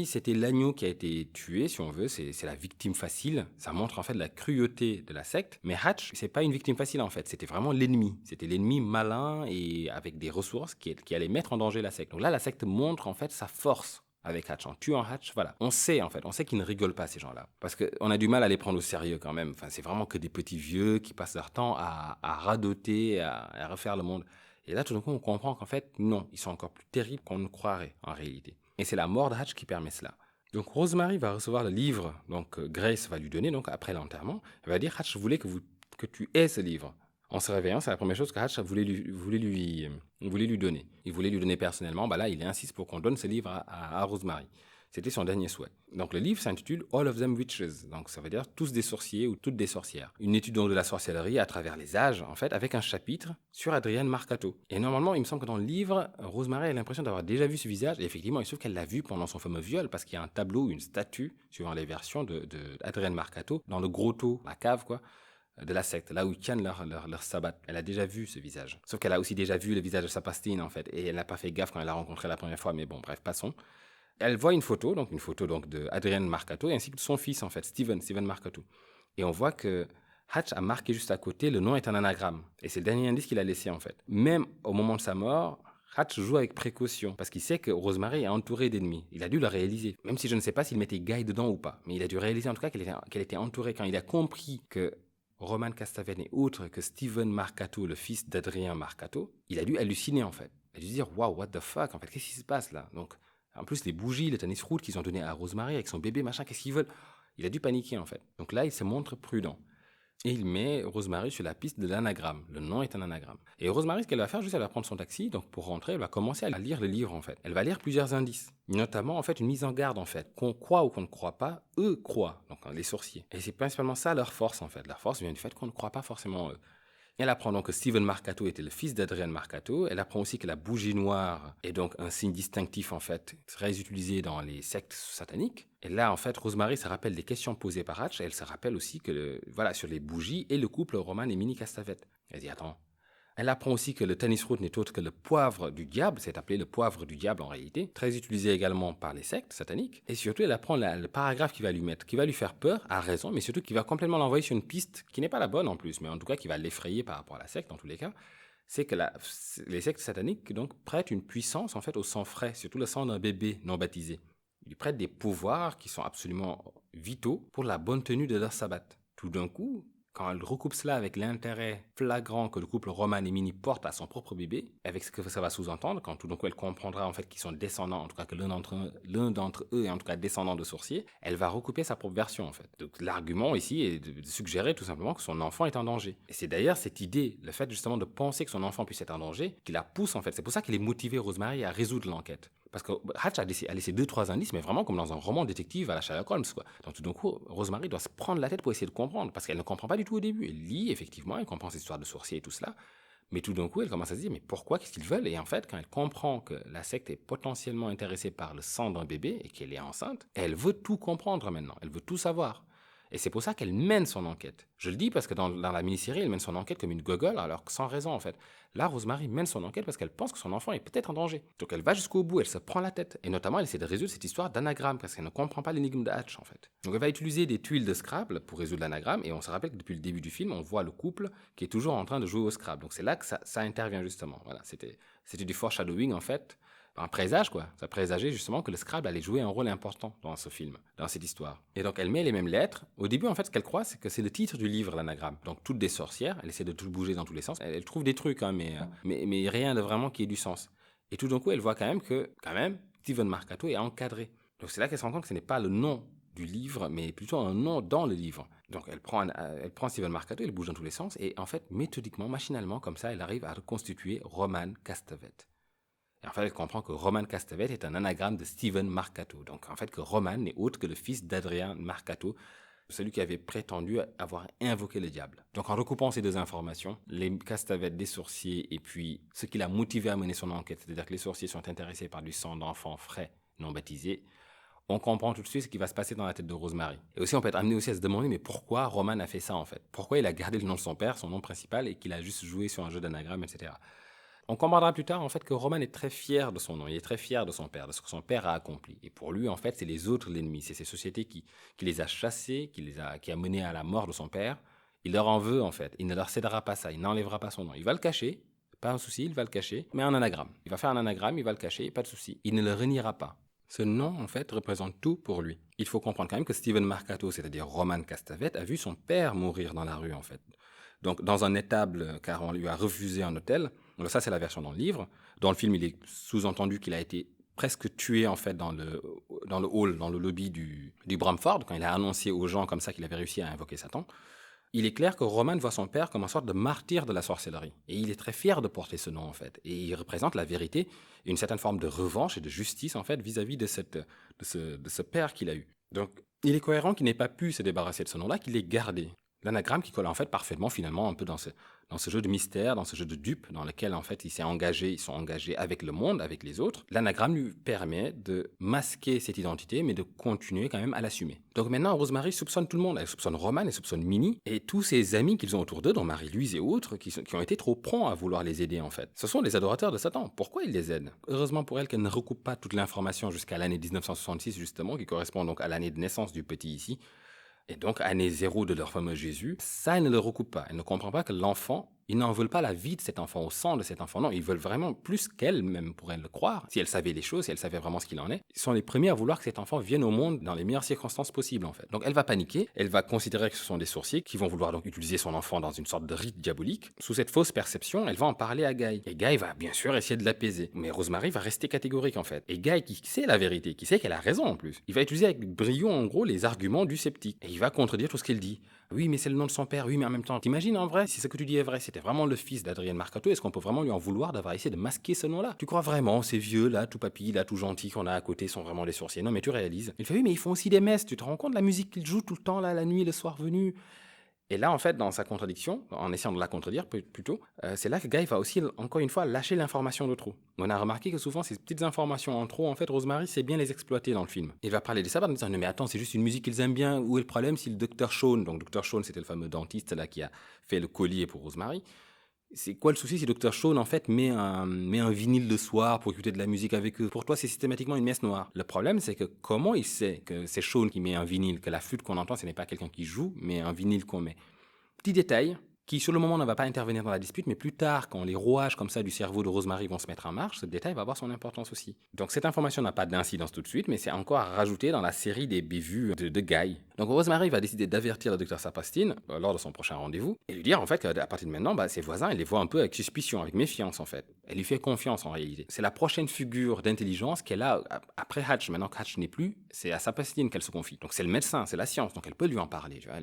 c'était l'agneau qui a été tué, si on veut, c'est la victime facile. Ça montre en fait la cruauté de la secte. Mais Hatch, c'est pas une victime facile en fait, c'était vraiment l'ennemi. C'était l'ennemi malin et avec des ressources qui allait mettre en danger la secte. Donc là, la secte montre en fait sa force avec Hatch. En tuant Hatch, voilà. On sait qu'ils ne rigolent pas ces gens-là. Parce qu'on a du mal à les prendre au sérieux quand même. Enfin, c'est vraiment que des petits vieux qui passent leur temps à radoter, à refaire le monde. Et là, tout d'un coup, on comprend qu'en fait, non, ils sont encore plus terribles qu'on ne croirait en réalité. Et c'est la mort de Hatch qui permet cela. Donc Rosemary va recevoir le livre, donc Grace va lui donner, donc après l'enterrement, elle va dire Hatch voulait que tu aies ce livre. En se réveillant, c'est la première chose que Hatch voulait lui donner. Il voulait lui donner personnellement, là il insiste pour qu'on donne ce livre à Rosemary. C'était son dernier souhait. Donc le livre s'intitule All of Them Witches, donc ça veut dire tous des sorciers ou toutes des sorcières. Une étude donc de la sorcellerie à travers les âges, en fait, avec un chapitre sur Adrienne Marcato. Et normalement, il me semble que dans le livre, Rosemary a l'impression d'avoir déjà vu ce visage, et effectivement, il se trouve qu'elle l'a vu pendant son fameux viol, parce qu'il y a un tableau, une statue, suivant les versions de Adrienne Marcato, dans le grotto, la cave, quoi, de la secte, là où ils tiennent leur sabbat. Elle a déjà vu ce visage. Sauf qu'elle a aussi déjà vu le visage de sa pastine, en fait, et elle n'a pas fait gaffe quand elle l'a rencontré la première fois, mais bon, bref, passons. Elle voit une photo de Adrienne Marcato, ainsi que de son fils, en fait, Steven Marcato. Et on voit que Hatch a marqué juste à côté, le nom est un anagramme. Et c'est le dernier indice qu'il a laissé, en fait. Même au moment de sa mort, Hatch joue avec précaution, parce qu'il sait que Rosemary est entourée d'ennemis. Il a dû le réaliser, même si je ne sais pas s'il mettait Guy dedans ou pas. Mais il a dû réaliser en tout cas qu'elle était entourée. Quand il a compris que Roman Castavet n'est autre que Steven Marcato, le fils d'Adrien Marcato, il a dû halluciner en fait. Il a dû se dire waouh, what the fuck, en fait, qu'est-ce qui se passe là? Donc, en plus, les bougies, le tennis route qu'ils ont donné à Rosemary avec son bébé, machin, qu'est-ce qu'ils veulent? Il a dû paniquer en fait. Donc là, il se montre prudent. Et il met Rosemary sur la piste de l'anagramme. Le nom est un anagramme. Et Rosemary, ce qu'elle va faire, juste, elle va prendre son taxi. Donc, pour rentrer, elle va commencer à lire le livre, en fait. Elle va lire plusieurs indices. Notamment, en fait, une mise en garde, en fait. Qu'on croit ou qu'on ne croit pas, eux croient. Donc, les sorciers. Et c'est principalement ça leur force, en fait. Leur force vient du fait qu'on ne croit pas forcément en eux. Elle apprend donc que Steven Marcato était le fils d'Adrian Marcato. Elle apprend aussi que la bougie noire est donc un signe distinctif, en fait, très utilisé dans les sectes sataniques. Et là, en fait, Rosemary se rappelle des questions posées par Hatch. Et elle se rappelle aussi que, voilà, sur les bougies et le couple Roman et Minnie Castavet. Elle dit, attends. Elle apprend aussi que le tennis route n'est autre que le poivre du diable, c'est appelé le poivre du diable en réalité, très utilisé également par les sectes sataniques. Et surtout, elle apprend le paragraphe qui va lui mettre, qui va lui faire peur, à raison, mais surtout qui va complètement l'envoyer sur une piste qui n'est pas la bonne en plus, mais en tout cas qui va l'effrayer par rapport à la secte en tous les cas. C'est que les sectes sataniques donc prêtent une puissance en fait au sang frais, surtout le sang d'un bébé non baptisé. Ils prêtent des pouvoirs qui sont absolument vitaux pour la bonne tenue de leur sabbat. Tout d'un coup, quand elle recoupe cela avec l'intérêt flagrant que le couple Roman et Minnie porte à son propre bébé, avec ce que ça va sous-entendre, quand tout d'un coup elle comprendra en fait qu'ils sont descendants, en tout cas que l'un d'entre eux est en tout cas descendant de sorciers, elle va recouper sa propre version en fait. Donc l'argument ici est de suggérer tout simplement que son enfant est en danger. Et c'est d'ailleurs cette idée, le fait justement de penser que son enfant puisse être en danger, qui la pousse en fait. C'est pour ça qu'elle est motivée, Rosemary, à résoudre l'enquête. Parce que Hatch a laissé 2-3 indices, mais vraiment comme dans un roman détective à la Sherlock Holmes, quoi. Donc tout d'un coup, Rosemary doit se prendre la tête pour essayer de comprendre, parce qu'elle ne comprend pas du tout au début. Elle lit, effectivement, elle comprend cette histoire de sorciers et tout cela, mais tout d'un coup, elle commence à se dire, mais pourquoi, qu'est-ce qu'ils veulent? Et en fait, quand elle comprend que la secte est potentiellement intéressée par le sang d'un bébé et qu'elle est enceinte, elle veut tout comprendre maintenant, elle veut tout savoir. Et c'est pour ça qu'elle mène son enquête. Je le dis parce que dans la mini-série, elle mène son enquête comme une gogole, alors que sans raison en fait. Là, Rosemary mène son enquête parce qu'elle pense que son enfant est peut-être en danger. Donc elle va jusqu'au bout, elle se prend la tête. Et notamment, elle essaie de résoudre cette histoire d'anagramme parce qu'elle ne comprend pas l'énigme de Hatch en fait. Donc elle va utiliser des tuiles de Scrabble pour résoudre l'anagramme. Et on se rappelle que depuis le début du film, on voit le couple qui est toujours en train de jouer au Scrabble. Donc c'est là que ça intervient justement. Voilà, c'était du foreshadowing en fait. Un présage, quoi. Ça présageait justement que le Scrabble allait jouer un rôle important dans ce film, dans cette histoire. Et donc, elle met les mêmes lettres. Au début, en fait, ce qu'elle croit, c'est que c'est le titre du livre, l'anagramme. Donc, toutes des sorcières. Elle essaie de tout bouger dans tous les sens. Elle trouve des trucs, hein, mais rien de vraiment qui ait du sens. Et tout d'un coup, elle voit quand même que, Steven Marcato est encadré. Donc, c'est là qu'elle se rend compte que ce n'est pas le nom du livre, mais plutôt un nom dans le livre. Donc, elle prend Steven Marcato, elle bouge dans tous les sens. Et en fait, méthodiquement, machinalement, comme ça, elle arrive à reconstituer Roman Castavet. Et en fait, elle comprend que Roman Castavet est un anagramme de Steven Marcato. Donc, en fait, que Roman n'est autre que le fils d'Adrien Marcato, celui qui avait prétendu avoir invoqué le diable. Donc, en recoupant ces deux informations, les Castavet des sorciers et puis ce qui l'a motivé à mener son enquête, c'est-à-dire que les sorciers sont intéressés par du sang d'enfants frais non baptisés, on comprend tout de suite ce qui va se passer dans la tête de Rosemary. Et aussi, on peut être amené aussi à se demander, mais pourquoi Roman a fait ça, en fait? Pourquoi il a gardé le nom de son père, son nom principal, et qu'il a juste joué sur un jeu d'anagramme, etc. On comprendra plus tard en fait que Roman est très fier de son nom, il est très fier de son père, de ce que son père a accompli. Et pour lui, en fait, c'est les autres l'ennemi, c'est ces sociétés qui les a chassés, qui a mené à la mort de son père. Il leur en veut en fait, il ne leur cédera pas ça, il n'enlèvera pas son nom. Il va le cacher, pas un souci, il va le cacher, mais un anagramme. Il va faire un anagramme, il va le cacher, pas de souci. Il ne le reniera pas. Ce nom, en fait, représente tout pour lui. Il faut comprendre quand même que Steven Marcato, c'est-à-dire Roman Castavet, a vu son père mourir dans la rue, en fait. Donc, dans un étable, car on lui a refusé un hôtel. Donc, ça, c'est la version dans le livre. Dans le film, il est sous-entendu qu'il a été presque tué, en fait, dans le hall, dans le lobby du Bramford, quand il a annoncé aux gens comme ça qu'il avait réussi à invoquer Satan. Il est clair que Roman voit son père comme une sorte de martyr de la sorcellerie. Et il est très fier de porter ce nom, en fait. Et il représente la vérité, une certaine forme de revanche et de justice, en fait, vis-à-vis de ce père qu'il a eu. Donc, il est cohérent qu'il n'ait pas pu se débarrasser de ce nom-là, qu'il l'ait gardé. L'anagramme qui colle en fait parfaitement finalement un peu dans ce jeu de mystère, dans ce jeu de dupe dans lequel en fait ils sont engagés avec le monde, avec les autres. L'anagramme lui permet de masquer cette identité mais de continuer quand même à l'assumer. Donc maintenant Rosemary soupçonne tout le monde, elle soupçonne Roman, elle soupçonne Minnie et tous ses amis qu'ils ont autour d'eux, dont Marie-Louise et autres, qui ont été trop prompts à vouloir les aider en fait. Ce sont des adorateurs de Satan, pourquoi ils les aident? Heureusement pour elle qu'elle ne recoupe pas toute l'information jusqu'à l'année 1966 justement, qui correspond donc à l'année de naissance du petit ici. Et donc, année zéro de leur fameux Jésus, ça, elle ne le recoupe pas. Elle ne comprend pas que l'enfant Ils n'en veulent pas la vie de cet enfant, au sang de cet enfant. Non, ils veulent vraiment plus qu'elle, même pour elle le croire, si elle savait les choses, si elle savait vraiment ce qu'il en est. Ils sont les premiers à vouloir que cet enfant vienne au monde dans les meilleures circonstances possibles, en fait. Donc elle va paniquer, elle va considérer que ce sont des sorciers qui vont vouloir donc utiliser son enfant dans une sorte de rite diabolique. Sous cette fausse perception, elle va en parler à Guy. Et Guy va bien sûr essayer de l'apaiser. Mais Rosemary va rester catégorique, en fait. Et Guy, qui sait la vérité, qui sait qu'elle a raison en plus, il va utiliser avec brio, en gros, les arguments du sceptique. Et il va contredire tout ce qu'elle dit. Oui, mais c'est le nom de son père. Oui, mais en même temps, t'imagines en vrai, si ce que tu dis est vrai, c'était vraiment le fils d'Adrienne Marcato, est-ce qu'on peut vraiment lui en vouloir d'avoir essayé de masquer ce nom-là? Tu crois vraiment, ces vieux là, tout papy, là, tout gentil qu'on a à côté sont vraiment des sorciers? Non, mais tu réalises. Il fait oui, mais ils font aussi des messes. Tu te rends compte de la musique qu'ils jouent tout le temps là, la nuit, le soir venu? Et là, en fait, dans sa contradiction, en essayant de la contredire plutôt, c'est là que Guy va aussi, encore une fois, lâcher l'information de trop. On a remarqué que souvent, ces petites informations en trop, en fait, Rosemary sait bien les exploiter dans le film. Il va parler de ça en disant, non mais attends, c'est juste une musique qu'ils aiment bien, où est le problème si le docteur Shawn, donc docteur Shawn, c'était le fameux dentiste là qui a fait le collier pour Rosemary, c'est quoi le souci si Dr. Shawn, en fait, met un vinyle le soir pour écouter de la musique avec eux? Pour toi, c'est systématiquement une messe noire. Le problème, c'est que comment il sait que c'est Shawn qui met un vinyle, que la flûte qu'on entend, ce n'est pas quelqu'un qui joue, mais un vinyle qu'on met? Petit détail qui, sur le moment, ne va pas intervenir dans la dispute, mais plus tard, quand les rouages comme ça du cerveau de Rosemary vont se mettre en marche, ce détail va avoir son importance aussi. Donc cette information n'a pas d'incidence tout de suite, mais c'est encore à rajouter dans la série des bévues de Guy. Donc Rosemary va décider d'avertir le docteur Sapastine lors de son prochain rendez-vous et lui dire en fait qu'à partir de maintenant, ses voisins, elle les voit un peu avec suspicion, avec méfiance en fait. Elle lui fait confiance en réalité. C'est la prochaine figure d'intelligence qu'elle a après Hatch. Maintenant que Hatch n'est plus, c'est à Sapastine qu'elle se confie. Donc c'est le médecin, c'est la science, donc elle peut lui en parler. Tu vois,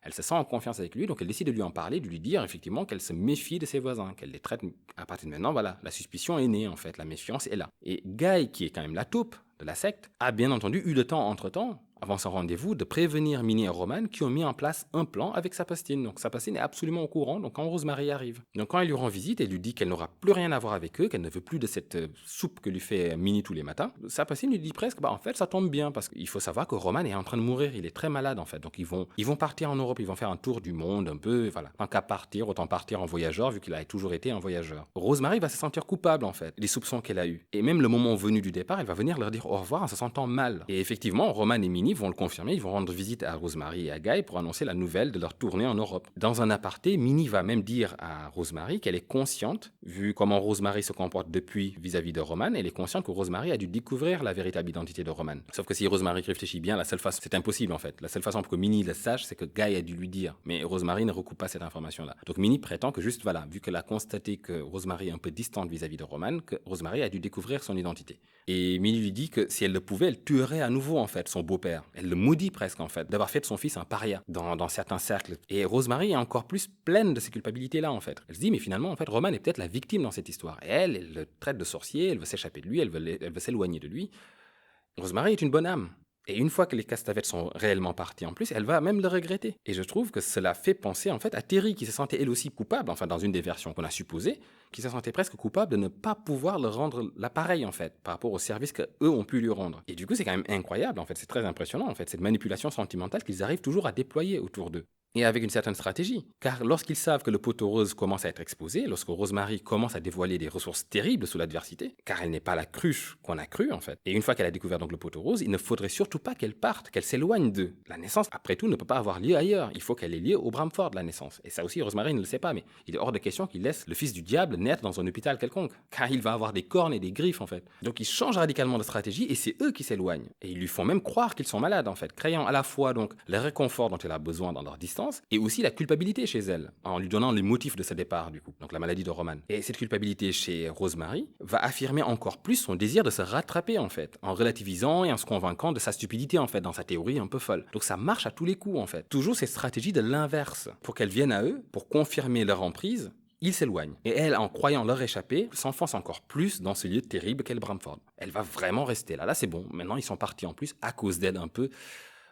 elle se sent en confiance avec lui, donc elle décide de lui en parler, de lui dire effectivement qu'elle se méfie de ses voisins, qu'elle les traite à partir de maintenant. Voilà, la suspicion est née en fait, la méfiance est là. Et Guy, qui est quand même la taupe de la secte, a bien entendu eu le temps entre-temps, avant son rendez-vous, de prévenir Minnie et Roman qui ont mis en place un plan avec Sapastine. Donc Sapastine est absolument au courant, donc quand Rosemary arrive. Donc quand elle lui rend visite, elle lui dit qu'elle n'aura plus rien à voir avec eux, qu'elle ne veut plus de cette soupe que lui fait Minnie tous les matins. Sapastine lui dit presque, en fait ça tombe bien, parce qu'il faut savoir que Roman est en train de mourir, il est très malade en fait. Donc ils vont partir en Europe, ils vont faire un tour du monde un peu, voilà. Tant qu'à partir, autant partir en voyageur, vu qu'il a toujours été un voyageur. Rosemary va se sentir coupable en fait, des soupçons qu'elle a eus. Et même le moment venu du départ, elle va venir leur dire au revoir en se sentant mal. Et effectivement, Roman et Minnie vont le confirmer, ils vont rendre visite à Rosemary et à Guy pour annoncer la nouvelle de leur tournée en Europe. Dans un aparté, Minnie va même dire à Rosemary qu'elle est consciente, vu comment Rosemary se comporte depuis vis-à-vis de Roman, elle est consciente que Rosemary a dû découvrir la véritable identité de Roman. Sauf que si Rosemary réfléchit bien, la seule façon, c'est impossible en fait. La seule façon pour que Minnie le sache, c'est que Guy a dû lui dire. Mais Rosemary ne recoupe pas cette information-là. Donc Minnie prétend que juste voilà, vu qu'elle a constaté que Rosemary est un peu distante vis-à-vis de Roman, que Rosemary a dû découvrir son identité. Et Minnie lui dit que si elle le pouvait, elle tuerait à nouveau en fait son beau-père. Elle le maudit presque en fait, d'avoir fait de son fils un paria dans certains cercles. Et Rosemary est encore plus pleine de ces culpabilités-là en fait. Elle se dit mais finalement en fait Roman est peut-être la victime dans cette histoire. Et elle le traite de sorcier, elle veut s'échapper de lui, elle veut s'éloigner de lui. Rosemary est une bonne âme. Et une fois que les Castavetes sont réellement partis en plus, elle va même le regretter. Et je trouve que cela fait penser en fait à Terry qui se sentait elle aussi coupable, enfin dans une des versions qu'on a supposées, qui se sentait presque coupable de ne pas pouvoir leur rendre l'appareil en fait, par rapport au service qu'eux ont pu lui rendre. Et du coup c'est quand même incroyable en fait, c'est très impressionnant en fait, cette manipulation sentimentale qu'ils arrivent toujours à déployer autour d'eux. Et avec une certaine stratégie. Car lorsqu'ils savent que le poteau rose commence à être exposé, lorsque Rosemary commence à dévoiler des ressources terribles sous l'adversité, car elle n'est pas la cruche qu'on a cru en fait, et une fois qu'elle a découvert donc le poteau rose, il ne faudrait surtout pas qu'elle parte, qu'elle s'éloigne d'eux. La naissance, après tout, ne peut pas avoir lieu ailleurs. Il faut qu'elle ait lieu au Bramford, la naissance. Et ça aussi, Rosemary ne le sait pas, mais il est hors de question qu'il laisse le fils du diable naître dans un hôpital quelconque, car il va avoir des cornes et des griffes en fait. Donc ils changent radicalement de stratégie et c'est eux qui s'éloignent. Et ils lui font même croire qu'ils sont malades en fait, créant à la fois donc le réconfort dont elle a besoin dans leur distance et aussi la culpabilité chez elle, en lui donnant les motifs de ce départ du coup, donc la maladie de Roman. Et cette culpabilité chez Rosemary va affirmer encore plus son désir de se rattraper en fait, en relativisant et en se convainquant de sa stupidité en fait, dans sa théorie un peu folle. Donc ça marche à tous les coups en fait. Toujours cette stratégie de l'inverse, pour qu'elle vienne à eux, pour confirmer leur emprise. Ils s'éloignent. Et elle, en croyant leur échapper, s'enfonce encore plus dans ce lieu terrible qu'est le Bramford. Elle va vraiment rester là. Là, c'est bon. Maintenant, ils sont partis en plus à cause d'elle un peu.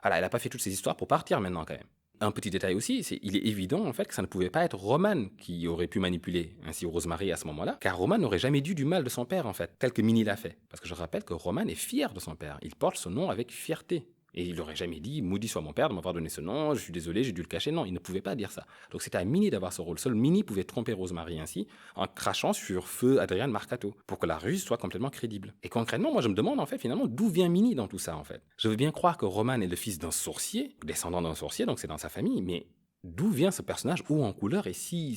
Voilà, elle n'a pas fait toutes ces histoires pour partir maintenant quand même. Un petit détail aussi, il est évident en fait que ça ne pouvait pas être Roman qui aurait pu manipuler ainsi Rosemary à ce moment-là, car Roman n'aurait jamais dû du mal de son père en fait, tel que Minnie l'a fait. Parce que je rappelle que Roman est fier de son père, il porte ce nom avec fierté. Et il n'aurait jamais dit « Maudit soit mon père de m'avoir donné ce nom, je suis désolé, j'ai dû le cacher ». Non, il ne pouvait pas dire ça. Donc c'était à Minnie d'avoir ce rôle. Seul Minnie pouvait tromper Rosemary ainsi, en crachant sur feu Adrienne Marcato, pour que la ruse soit complètement crédible. Et concrètement, moi je me demande en fait finalement d'où vient Minnie dans tout ça en fait. Je veux bien croire que Roman est le fils d'un sorcier, descendant d'un sorcier, donc c'est dans sa famille, mais d'où vient ce personnage haut en couleur et si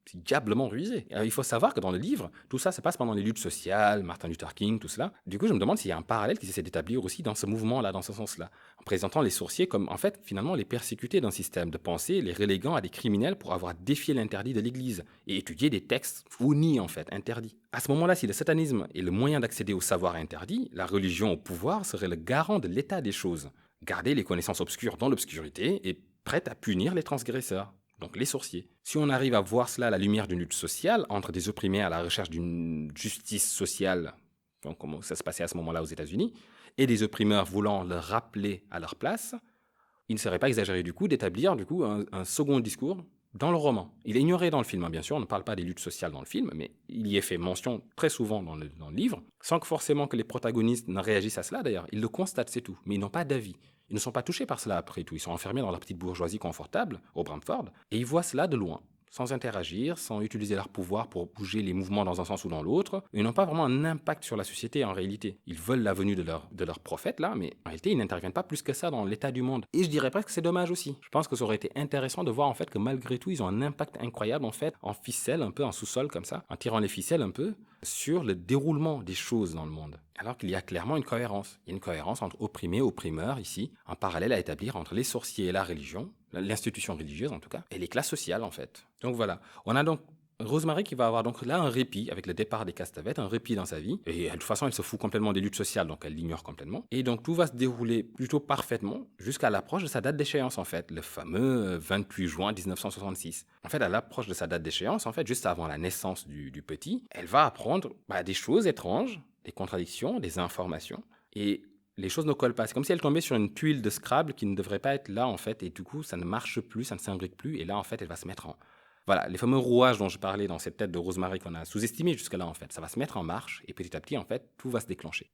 c'est diablement rusé. Alors, il faut savoir que dans le livre, tout ça se passe pendant les luttes sociales, Martin Luther King, tout cela. Du coup, je me demande s'il y a un parallèle qui s'essaie d'établir aussi dans ce mouvement-là, dans ce sens-là, en présentant les sorciers comme, en fait, finalement, les persécutés d'un système de pensée, les reléguant à des criminels pour avoir défié l'interdit de l'Église et étudié des textes founis, en fait, interdits. À ce moment-là, si le satanisme est le moyen d'accéder au savoir interdit, la religion au pouvoir serait le garant de l'état des choses. Garder les connaissances obscures dans l'obscurité et prête à punir les transgresseurs. Donc les sorciers. Si on arrive à voir cela à la lumière d'une lutte sociale, entre des opprimés à la recherche d'une justice sociale, donc comme ça se passait à ce moment-là aux États-Unis, et des opprimeurs voulant le rappeler à leur place, il ne serait pas exagéré du coup d'établir du coup un second discours dans le roman. Il est ignoré dans le film, hein, bien sûr, on ne parle pas des luttes sociales dans le film, mais il y est fait mention très souvent dans le livre, sans que forcément que les protagonistes ne réagissent à cela d'ailleurs. Ils le constatent, c'est tout, mais ils n'ont pas d'avis. Ils ne sont pas touchés par cela après tout. Ils sont enfermés dans leur petite bourgeoisie confortable, au Bramford, et ils voient cela de loin, sans interagir, sans utiliser leur pouvoir pour bouger les mouvements dans un sens ou dans l'autre. Ils n'ont pas vraiment un impact sur la société en réalité. Ils veulent la venue de leur prophète, là, mais en réalité, ils n'interviennent pas plus que ça dans l'état du monde. Et je dirais presque que c'est dommage aussi. Je pense que ça aurait été intéressant de voir en fait que malgré tout, ils ont un impact incroyable en fait, en ficelle, un peu en sous-sol comme ça, en tirant les ficelles un peu, sur le déroulement des choses dans le monde. Alors qu'il y a clairement une cohérence. Il y a une cohérence entre opprimés et opprimeurs ici, un parallèle à établir entre les sorciers et la religion, l'institution religieuse en tout cas, et les classes sociales en fait. Donc voilà, on a donc Rosemary qui va avoir donc là un répit avec le départ des Castavetes, un répit dans sa vie. Et de toute façon, elle se fout complètement des luttes sociales, donc elle l'ignore complètement. Et donc tout va se dérouler plutôt parfaitement jusqu'à l'approche de sa date d'échéance en fait, le fameux 28 juin 1966. En fait, à l'approche de sa date d'échéance, en fait, juste avant la naissance du petit, elle va apprendre des choses étranges, des contradictions, des informations. Et les choses ne collent pas. C'est comme si elle tombait sur une tuile de Scrabble qui ne devrait pas être là, en fait, et du coup, ça ne marche plus, ça ne s'imbrique plus, et là, en fait, elle va se mettre en... Voilà, les fameux rouages dont je parlais dans cette tête de Rosemary qu'on a sous-estimé jusque-là, en fait, ça va se mettre en marche, et petit à petit, en fait, tout va se déclencher.